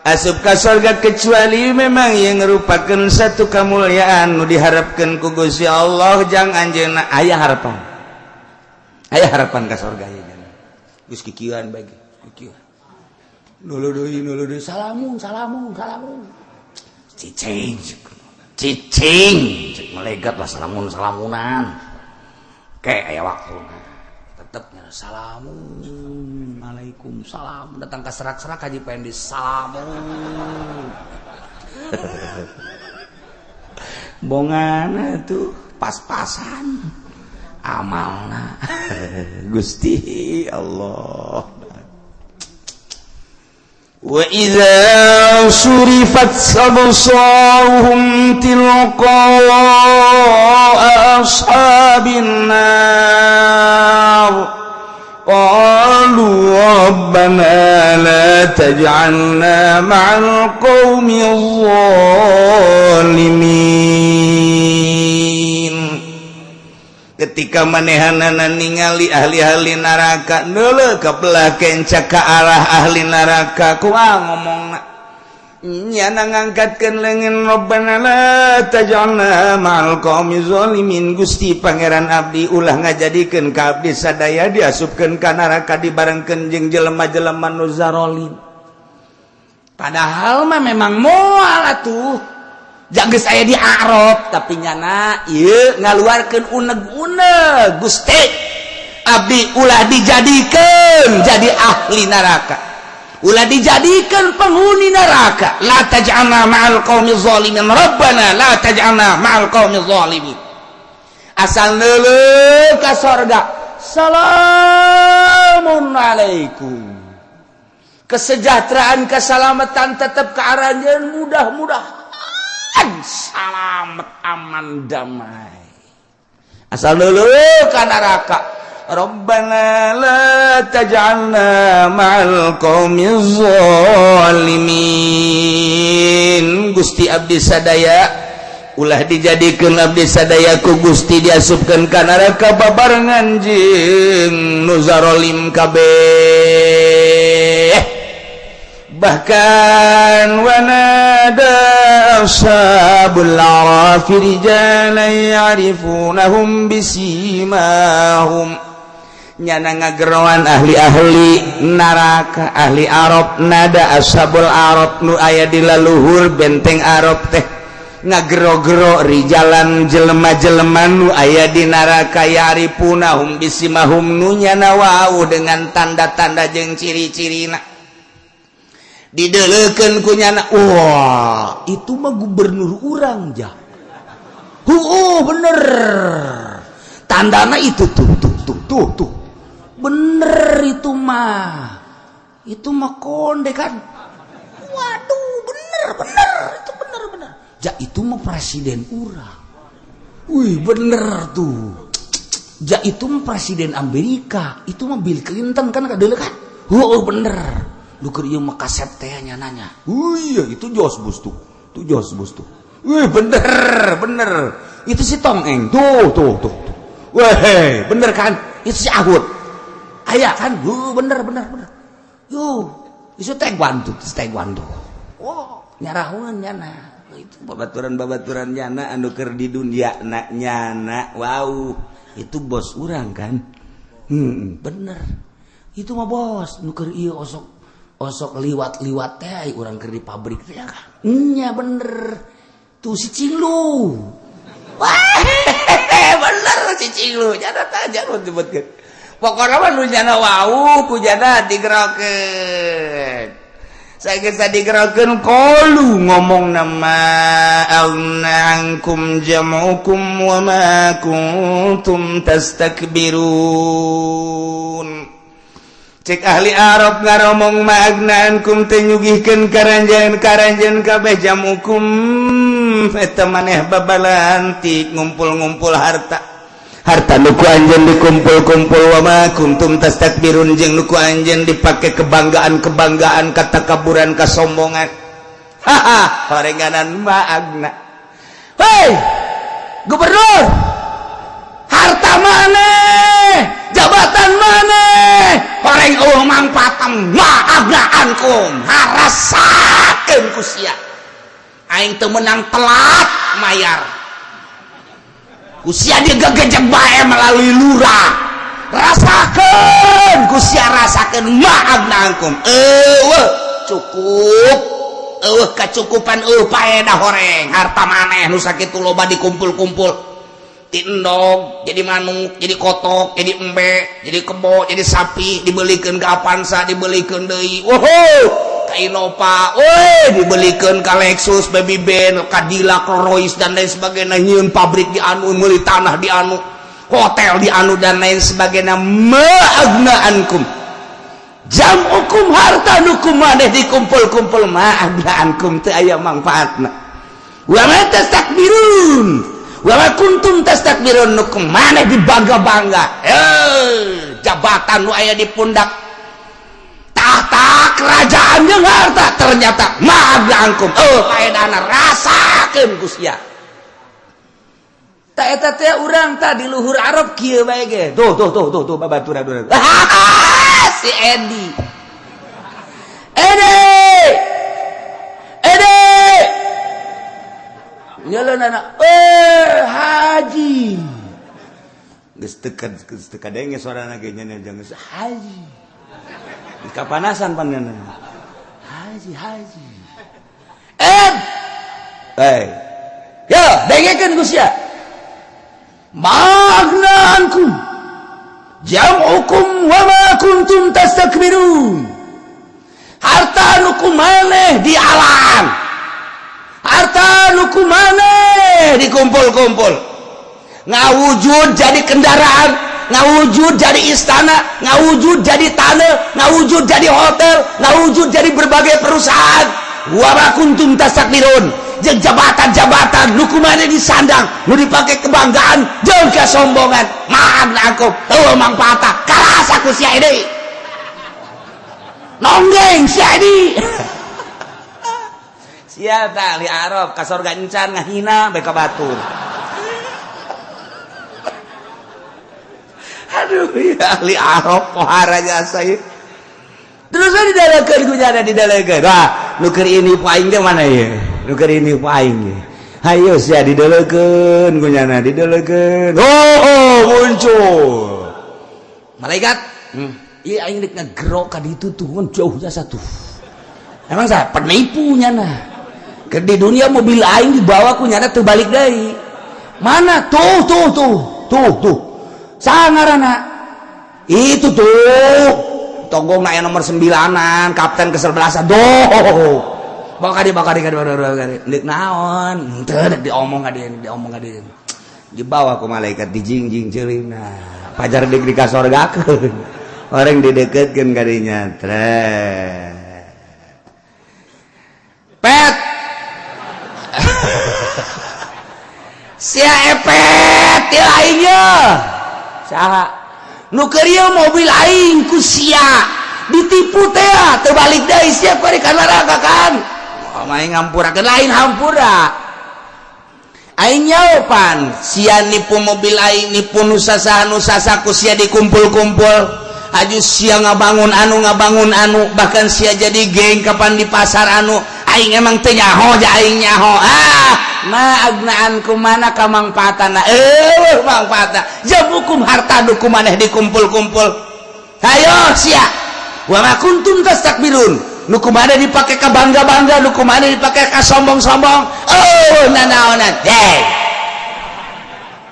asup ka sorga kecuali memang yang merupakan satu kemuliaan nu diharapkeun ku Gusti Allah jang anjeunna aya harapan ka sorga ya geus kikieuan bagi kikieuan nulu deui salamun cicing cek malaikat lah salamunan kayak aya waktu tetepnya salamun alaikum salam datang ke serak-serak haji pengen disalamun bongan tuh pas-pasan amalna Gusti Allah wa idza surifat absaruhum tilqa ashabin nar qalu rabbana la taj'alna ma'al qaumil zalimin ketika manehanana ningali ahli-ahli neraka neuleuh kabelah kenca ka arah ahli neraka kumaha ngomongna nyana ngangkatkeun leungeun rabbana la taj'alna ma'al qaumi zalimin Gusti pangeran abdi ulah ngajadikeun ka abdi sadaya diasupkeun ka neraka dibarengkeun jeung jelema-jelema nu zalim padahal mah memang moal atuh jages aya di Arab tapi nyana ieu ngaluarkeun uneg-uneg Gusti abdi ulah dijadikeun jadi ahli neraka ulah dijadikeun penghuni neraka la taj'alna ma'al qaumil zalimin rabbana la taj'alna ma'al qaumil zalimin asal neuleuh ka sorga salamun alaikum kesejahteraan keselamatan tetap ke aranjeun mudah-mudahan selamat aman damai asal neuleuh ka neraka rabbana la taj'alna ma'al qaumiz zalimin Gusti abdi sadaya ulah dijadikeun abdi sadaya ku Gusti diasupkeun ka neraka babarengan jeung nu zalim kabeh bahkan wanada ashabul arafi rijalan ya'rifunahum bisimahum nyana ngageroan ahli-ahli neraka ahli Arab nada ashabul arab nu aya di laluhur benteng Arab teh ngagero-gero rijalan jelema-jelema nu aya di neraka ya'rifunahum bisimahum nu nyana wau dengan tanda-tanda jeung ciri-cirina dideleukeun ku nyana wah itu mah gubernur urang jah Bener. Tandana itu tuh. Bener itu mah. Itu mah konde kan. Waduh, bener. Itu bener. Ja itu mah presiden urang. Wih, bener tuh. Ja itu mah presiden Amerika. Itu mah Bill Clinton kan kadele kan. Bener. Lu keur ieu mah kasep teh nanya. Iya, itu Jos Bus tuh. Wih, bener. Itu si Tongeng. Tuh. Weh, bener kan? Itu si Ahud. Aya kan? Bener. Itu taekwondo. Wow, nyarahuan nyana. Itu babaturan nyana anu keur di dunia nyana. Wow, itu bos urang kan? Bener. Itu mah bos, nu keur ieu osok liwat teh urang keur di pabrik teh kan. Nya bener. Tuh si Cinglu. Wah, bener si Cinglu. Jangan tanya lu sebutkeun. Pokokna mah nu nyana wau ku jana digerokeun. Sageus digerokeun qalu ngomong nama alna'ankum jam'ukum wa ma kuntum tastakbirun. Cek ahli Arab ngaromong ma'agnaankum teh nyugihkeun karanjeun kabeh jamukum eta maneh babalantik ngumpul-ngumpul harta nuku anjeun dikumpul-kumpul wa ma kuntum tastakbirun jeung nuku anjeun dipake kebanggaan katakaburan kasombongan. Horenganan ma'agna. Hei gubernur, harta maneh, jabatan maneh, horeng mangpatem ma'agnaankum harasakeun ku sia. Aing teu menang telat mayar. Kusia dia gegejek bae melalui lurah. Rasakeun, kusia rasakeun ma'agnaankum. Cukup. Kacukupan paedah horeng. Harta maneh nu sakitu loba dikumpul-kumpul. Ti endog, jadi manuk, jadi kotok, jadi embe, jadi kebo, jadi sapi, dibelikeun ka Avanza, dibelikeun deui. Ka Innova, dibelikeun ka Lexus, Baby Ben, Cadillac, Rolls dan lain sebagainya, nyieun pabrik di anu, meuli tanah di anu, hotel di anu dan lain sebagainya. Ma'agnaankum jam'ukum harta nukum maneh dikumpul-kumpul ma'agnaankum teu aya mangfaatna. Wa ma tastakbirun wa ma kuntum tastakbirun nukum maneh dibangga-bangga. Jabatan nu aya di pundak tahta kerajaan jeung harta ternyata ma'agnaankum paedana rasakeun ku sia. Ta eta teh urang tah di luhur Arab kieu bae ge. Tuh babaturan. Si Edi. Nyeleun anak. Haji. Geus teu kadenge suarana ge nya jeung haji. Kapanasan panenna. Haji. Yo, dengekeun ku sia. Ma'agnaankum jam'ukum wa ma kuntum tastakbirun. Harta nu kumaneh di alam. Harta nu kumaneh dikumpul-kumpul. Ngawujud jadi kendaraan, ngawujud jadi istana, ngawujud jadi tanah, ngawujud jadi hotel, ngawujud jadi berbagai perusahaan. Wa ma kuntum tastakbirun. Jeung jabatan-jabatan nu kumaneh disandang, nu dipake kebanggaan jeung kasombongan. Ma'agnaankum teu mangpaatna karasa ku sia deui. Nonggeng sia deui. Sia tah ahli Arab ka sorga encan ngahina bae ka batur. Aduh, ya ahli Arab pohara jasa ieu. Terus didalekeun ku nya didalekeun. Wah, nu keur ini paing teh mana ieu? Nu keur ini paing ge. Hayo sia didalekeun ku nya didalekeun. Muncul. Malaikat. Ieu aing rek ngagero ka ditu tuh jauh jasa tuh. Emang sa penipu nya na. Ke di dunia mobil aing dibawa ku nya teu balik deui. Mana? Tuh. Sangarana. Itu tuh. Tonggong na nomor 9-an, kapten ke-11. Bawa kadi. Lik naon? Teu diomong ka dieu. dibawa ku malaikat dijingjing ceulina pajar deui ka sorgakeun orang dideketkeun ka dinya pet sia epet teu aing ye saha nu keur ieu mobil aing ku sia ditipu teh teu balik deui sia bari ka neraka kan main ngampurakeun lain hampura aing nyaopan sia nipu mobil aing nipu nu sasa ku sia dikumpul-kumpul aju sia ngabangun anu bahkan sia jadi geng kapan di pasar anu aing emang teu nyaho ja aing nyaho ma agnaan kumana ka mangpaatana mangpaatna jabukum harta du kumaneh dikumpul-kumpul hayo sia wa ma kuntum tastakbirun nu kumaha dipake ka bangga-bangga nu kumaha dipake ka sombong-sombong nanaonan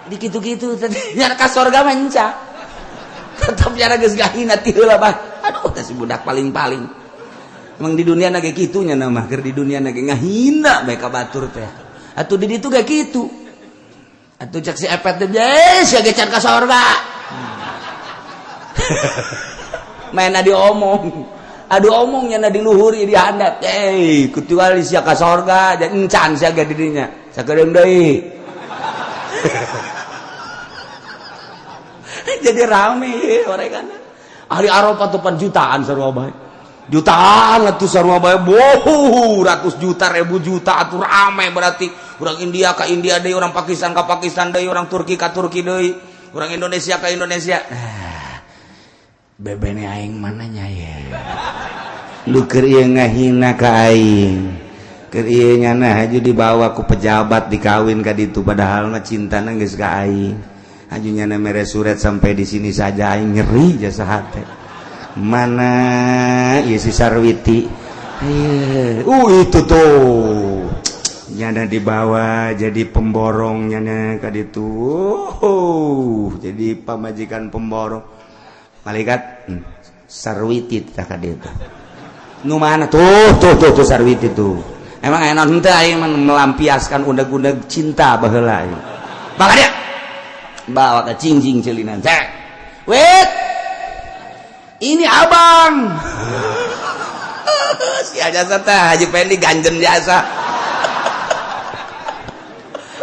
di kitu-kitu nya ka surga mah enca tetep nya geus gahina ti heula bah aduh teh si budak paling-paling emang di dunia na ge kitu nya mah keur di dunia na ge ngahina bae ka batur teh atuh di ditu ge kitu atuh cek si epet teh sia ge can ka surga main adi omong aduh omongnya na diluhuri di handap kecuali sia ka sorga dan encan sia ge dirinya sakedeung deui jadi rame orang kan hari Arafah tuh jutaan sarua bae jutaan atuh sarua bae ratus juta ribu juta atuh rame berarti orang India ka India deui orang Pakistan ka Pakistan deui orang Turki ka Turki deui orang Indonesia ka Indonesia bebene aing mananya ya lu keur ieu ngahina ka aing keur ieu nyana haju dibawa ku pejabat dikawin ka ditu padahal mah cintana geus ka aing haju nyana mere surat sampai di sini saja aing nyeri jasa hate mana ieu si Sarwiti itu tuh nyana dibawa jadi pemborong nyana ka ditu jadi pamajikan pemborong malaikat Sarwiti tak ada itu nu mana tuh Sarwiti tuh emang enak henteu aing melampiaskan undag-undag cinta baheula maka dia bawa ke cingjing ceulinan wait ini abang si jasa teh Haji Pendi ganjen jasa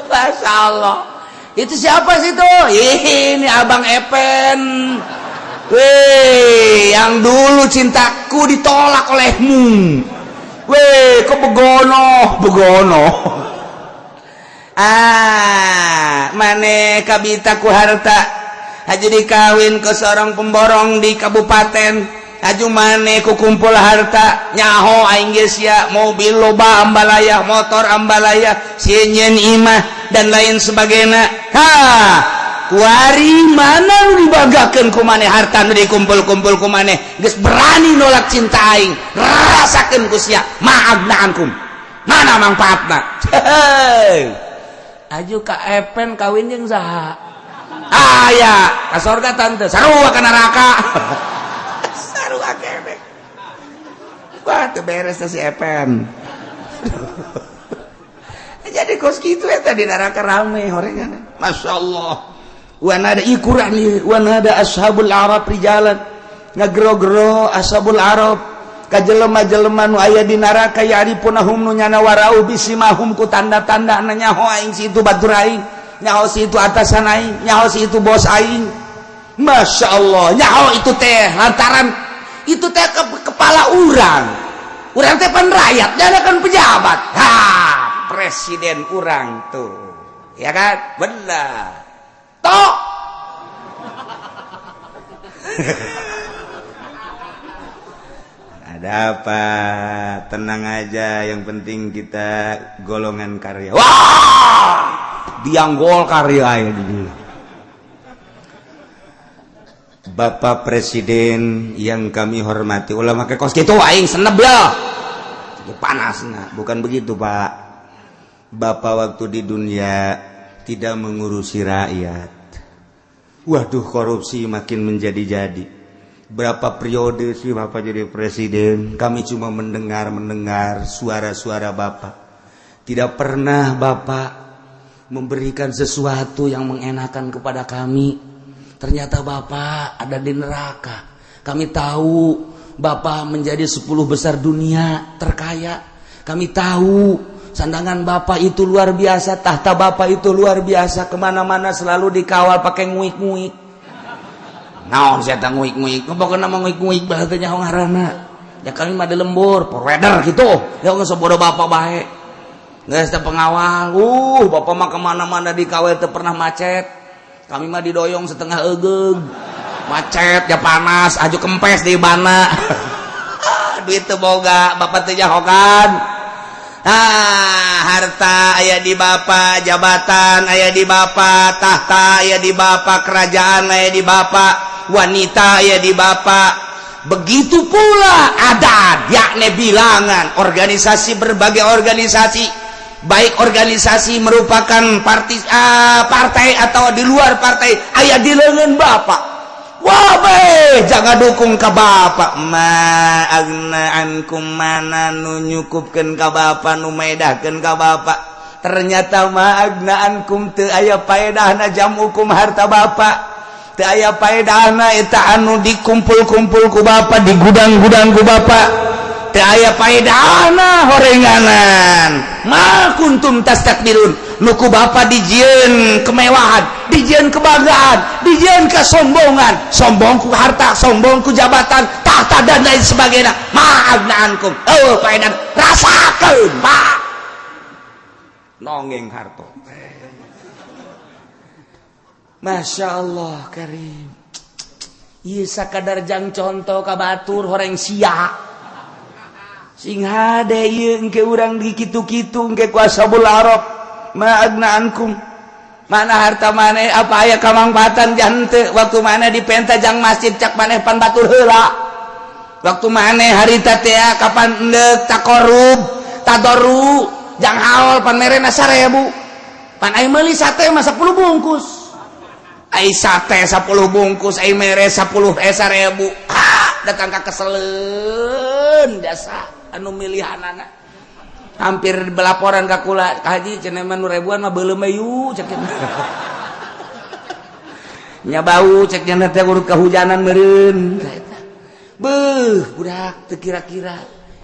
Masya Allah itu siapa sih tuh ini abang Epen weh, yang dulu cintaku ditolak olehmu. Weh, kok begono. Mane kabita ku harta. Haji dikawin ke seorang pemborong di kabupaten. Aju mane ku kumpul harta. Nyaho aing geus sia mobil loba ambalaya, motor ambalaya, sienyen imah dan lain sebagainya. Kuari mana lu dibanggakeun ku maneh harta nu dikumpul-kumpul ku maneh geus berani nolak cinta aing rasakeun ku sia ma'agnaankum mana mangpaatna aju ka Epen kawin jeung saha aya ka surga tante sarua ka neraka sarua kene wah teu beres si Epen jadi kos kitu eta di neraka rame horengan masyaallah wana ada ikurani wana ada ashabul arab rijalan ngagero-gero ashabul arab ka jelema-jelema nu aya di neraka ya'rifunahum nu nyana warau bisimahum ku tanda-tanda nyaho aing si itu batur aing nyaho si itu atasan aing nyaho si itu bos aing masyaallah nyaho itu teh lantaran itu teh kepala urang teh pan rakyat dan kan pejabat presiden urang tuh ya kan benar tok ada apa tenang aja yang penting kita golongan karya wah dianggol karya ya dulu Bapak Presiden yang kami hormati ulama ke kos gitu aing seneb lah panas nah bukan begitu Pak Bapak waktu di dunia tidak mengurusi rakyat. Waduh korupsi makin menjadi-jadi. Berapa periode sih Bapak jadi presiden? Kami cuma mendengar suara-suara Bapak. Tidak pernah Bapak memberikan sesuatu yang mengenakan kepada kami. Ternyata Bapak ada di neraka. Kami tahu Bapak menjadi 10 besar dunia terkaya. Kami tahu sandangan Bapak itu luar biasa, tahta Bapak itu luar biasa, kemana-mana selalu dikawal pakai nguik-nguik. Naon saya tak nguik-nguik, pokoknya nama nguik-nguik bahasanya ngaranna. Ya kami mah di lembur, porweder gitu. Ya nggak sebodoh Bapak baik. Nggak ada pengawal. Bapak mah kemana-mana dikawal itu pernah macet. Kami mah didoyong setengah egeg. Macet, ya panas, aju kempes di bana. Duit teu boga, Bapak teu jahokan. Harta aya di Bapak, jabatan aya di Bapak, tahta aya di Bapak, kerajaan aya di Bapak, wanita aya di Bapak. Begitu pula adat, yakni bilangan, organisasi, berbagai organisasi, baik organisasi merupakan partai atau di luar partai, aya di lengan Bapak. Wah jangan dukung ke Bapak. Ma agna ankum, mana nu nyukupkeun ka Bapak, nu medahkeun ka Bapak. Ternyata ma agna ankum teu aya paedahna jamukum harta Bapak. Teu aya paedahna eta anu dikumpul-kumpul ku Bapak, di gudang-gudang ku Bapak. Teu aya paedahna horenganan. Ma kuntum tastakbirun. Nuku Bapak dijieun kemewahan, dijieun kebanggaan, dijieun kesombongan, sombong ku harta, sombong ku jabatan, tahta dan lain sebagainya. Ma'agna ankum, paedan rasakeun Pak. Nongeng harto. Masya Allah karim. Ieu sakadar jang contoh ka batur horeng sia. Sing hade ieu engke urang di kitu-kitu engke ku ashabul arab. Ma'agna ankum, mana harta maneh apa aya kamangpatan jante waktu maneh dipenta jang masjid cak maneh pan batur heula. Waktu maneh harita teh kapan endek takorub tadoru jang haol pan merena 1000 pan ai meuli sate mah 10 bungkus, ai sate 10 bungkus, ai mere 10 1000. Datang ka keseleun biasa anu milihanana. Hampir belaporan ka kula, Haji cenah mah nu ribuan mah beuleum ayu cek nya bau cek nya teh urut kahujanan meureun eta. Beuh budak teu kira-kira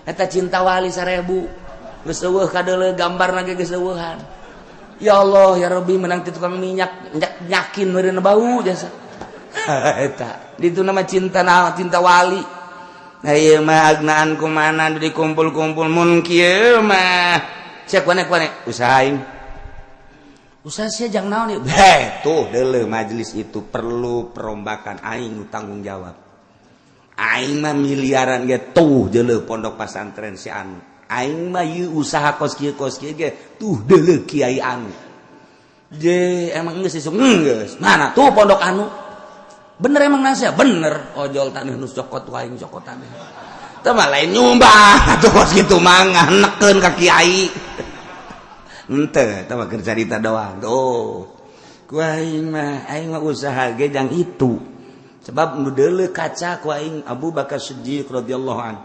eta cinta wali 1000 geus eueuh kadeuleu gambarna ge geus eueuhan. Ya Allah ya Rabbi menang ti tukang minyak nyakin meureun bau jasa. Eta ditu nama cinta wali. Nah iya mah agnaan kumana dikumpul-kumpul mun kieu mah cek kuane usahain usaha sia jang naon ieu tuh deuleu majelis itu perlu perombakan aing tanggung jawab aing mah miliaran ge tuh deuleu pondok pesantren si anu aing mah ieu usaha kos kieu ge tuh deuleu kiai anu je emang geus isuk geus mana tuh pondok anu. Bener emang nasihat, bener ojol tanah nus cokot waing cokotan teu mah lain nyumbang atuh kos kitu mah nganekeun ka kiai henteu teu mah keur carita doang ku aing mah usaha ge jang itu sebab nu deuleu kaca ku aing Abu Bakar Siddiq radhiyallahu anhu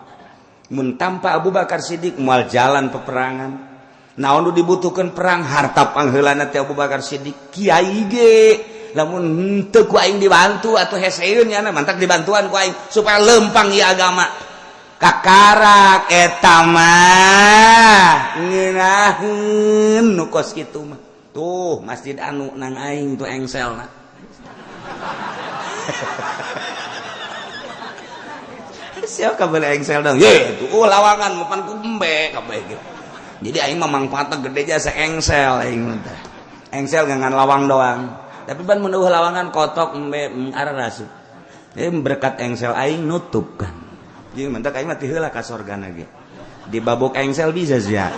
mun tanpa Abu Bakar Siddiq moal jalan peperangan naon nu dibutuhkeun perang harta pangheulana teh Abu Bakar Siddiq kiai ge lamun henteu ku aing dibantu atuh heseun nya mantak dibantuan ku aing supaya lempang ieu agama kakarak eta mah ngeunaheun nu kos kitu mah tuh masjid anu nang aing tuh engselna siapa kabeh engsel dong ye tuh lawangan mapan kumbe kabeh gitu jadi aing mah mangfaatna gede jasa engsel aing teh engsel gangan lawang doang. Tapi ban mun eueuh lawangan kotok embe ararasu. Berkat engsel aing nutup kan. Jeung mentak aing mah ti heula ka sorgana ge. Di babok engsel bisa sia.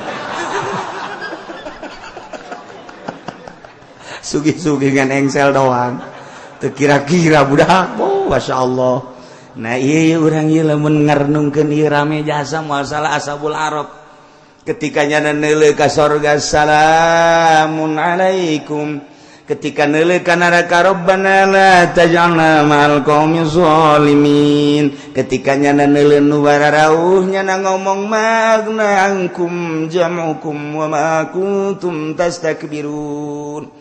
Sugi-sugi ngan engsel doang. Teu kira-kira budak. Oh, masyaallah. Nah, ieu urang ieu lamun ngarenungkeun ieu rame jasa masalah ashabul arab. Ketika nyana neuleuh ka sorga salamun alaikum ketika neuleuh ka neraka Rabbana la taj'alna ma'al qaumiz zalimin ketika nyana neuleuh nu bararauh nyana ngomong magna ankum jam'ukum wa ma kuntum tastakbirun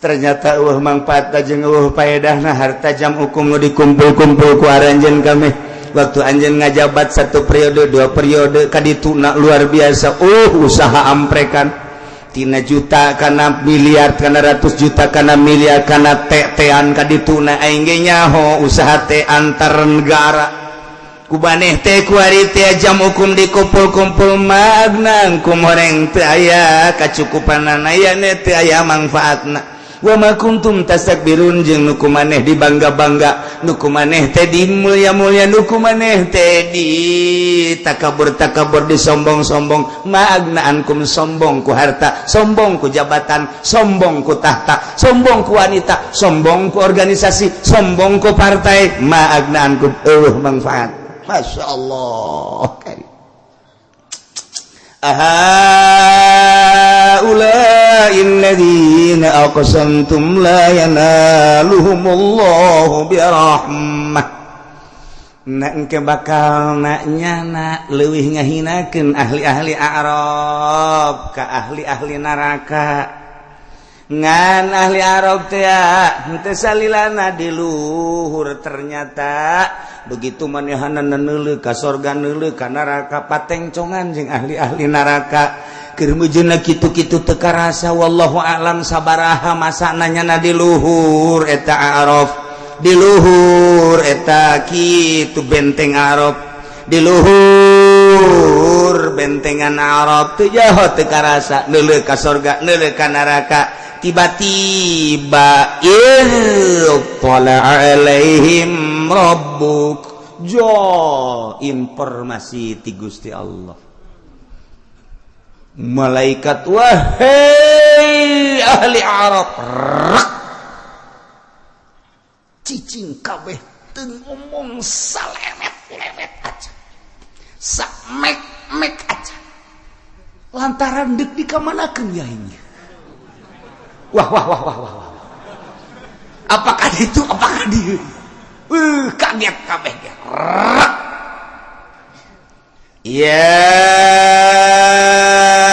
ternyata manfaat jeung paedahna harta jam'ukum nu dikumpul-kumpul ku aranjeun kami waktu anjeun ngajabat 1 periode 2 periode kadituna luar biasa usaha amprekan tina juta kana miliar kana ratus juta kana miliar kana tetean kadituna aing ge nyaho usaha teh antar negara kubaneh teh ku ari teh jam hukum dikumpul-kumpul magna ku moreng teu aya kacukupanana aya teu aya manfaatna wa ma kuntum tastakbirun jeung nu kumaneh dibangga-bangga nu kumaneh teh dimulya-mulya nu kumaneh teh di takabur-takabur disombong-sombong maagnaankum sombong ku harta sombong ku jabatan sombong ku tahta sombong ku wanita sombong ku organisasi sombong ku partai maagnaankum manfaat masyaallah karim ahaula'il ladzina aqsamtum la yanaluhumullahu birahmah na engke bakal nyana leuwih ngahinakeun ahli-ahli Arab ka ahli-ahli neraka ngan ahli Arab teh henteu salilana di luhur ternyata begitu manehana neuleuh ka sorga neuleuh ka neraka patengcongan jeung ahli-ahli neraka keur meujeunna kitu-kitu teu karasa wallahu a'lam sabaraha masana nyana di luhur eta Arab di luhur eta kitu benteng Arab di luhur bentengan Arab teu jauh teu karasa neuleuh ka sorga neuleuh ka neraka tiba-tiba tala alaihim rabbuk informasi ti Gusti Allah malaikat wahai ahli Arab cicing kabeh teu ngomong salemet-lemet aja samek-mek aja lantaran deuk dikamanakeun ya ini wah apakah itu apakah dia kaget kabeh ya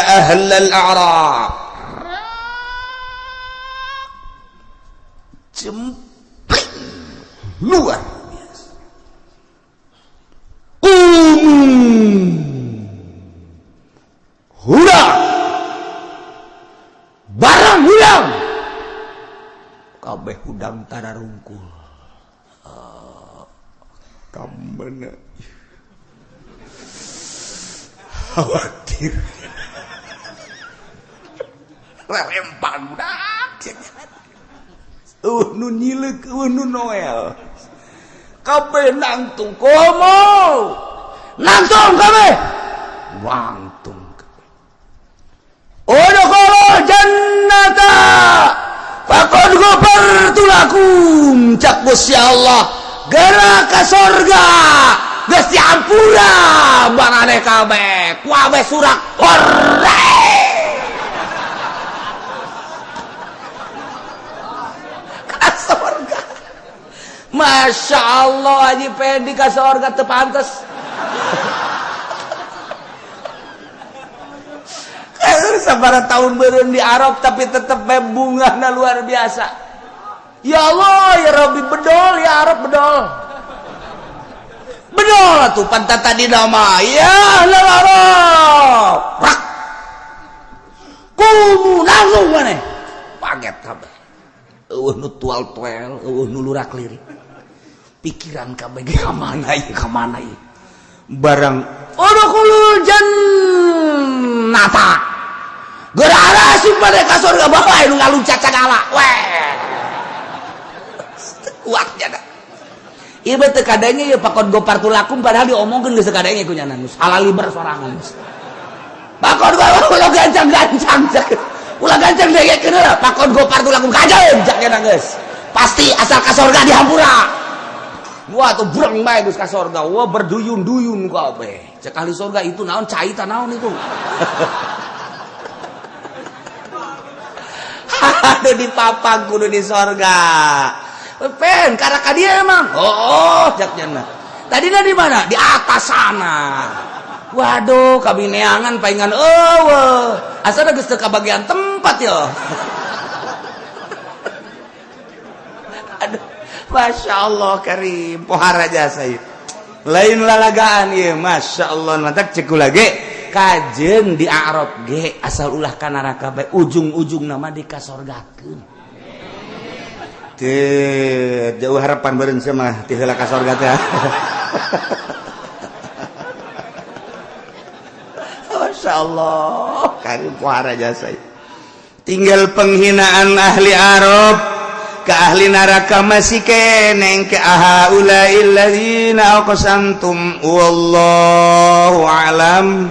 ahlal a'rab jempling luar biasa hurang barang hurang kabeh hudang tararungkul kamana khawatir lerempang budak nu nyileuk nu noel kabeh nangtung komo nangtung kabeh wangtung udkhulul jannata faqad ghafartu lakum cak Gusti Allah geura ka sorga geus diampura baraneh kabeh ku abeh surak hore ka sorga Masya Allah Haji Pendi ka sorga teu pantes sabaraha tahun beureun di Arab tapi tetep bungahna luar biasa. Ya Allah ya Rabbi bedol ya Arab bedol. Bedol atuh pantata di nama ya ahlal Arab. Rak. Kumu langsung maneh. Paget kabeh. Eueuh nu tual-tuel, eueuh nu lurak lirik. Pikiran kabeh ge ka mana ieu ka mana ieu. Barang udkhulul jannata. Gerara pada ka surga bawa nu ngaluncat cagala weh kuatnya dah ieu teh kadenge ieu pakon gopartu lakum padahal diomongkeun geus kadenge ku nya nus halali bersorangan pakon ulah gancang-gancang ulah gancang degekeun heula pakon gopartu lakum kajeun jakena geus pasti asal ka surga dihampura wah tuh breng bae geus ka surga wah berduyun-duyun kabeh cek ahli surga itu naon cai tah naon itu Aduh di papag kudu di sorga. Pen, karena ka dia emang. Oh, jaknya. Tadinya di mana? Di atas sana. Waduh, kabineangan paingan eueuh. Asana geus teu kabagian tempat ya. Aduh, Masya Allah karim, pohara jasa ieu. Lain lalagaan ieu, Masya Allah. Mantak ceku lagi kajeun di Arab ge asal ulah ka neraka bae ujung-ujung nama dikasorgakeun. Teu jauh harapan beureun sia mah ti heula ka sorga teh. Masya Allah karim pohara jasa. Tinggal penghinaan ahli Arab ke ahli neraka masih keneng ke ahaulail ladzina aqsamtum wallahu alam.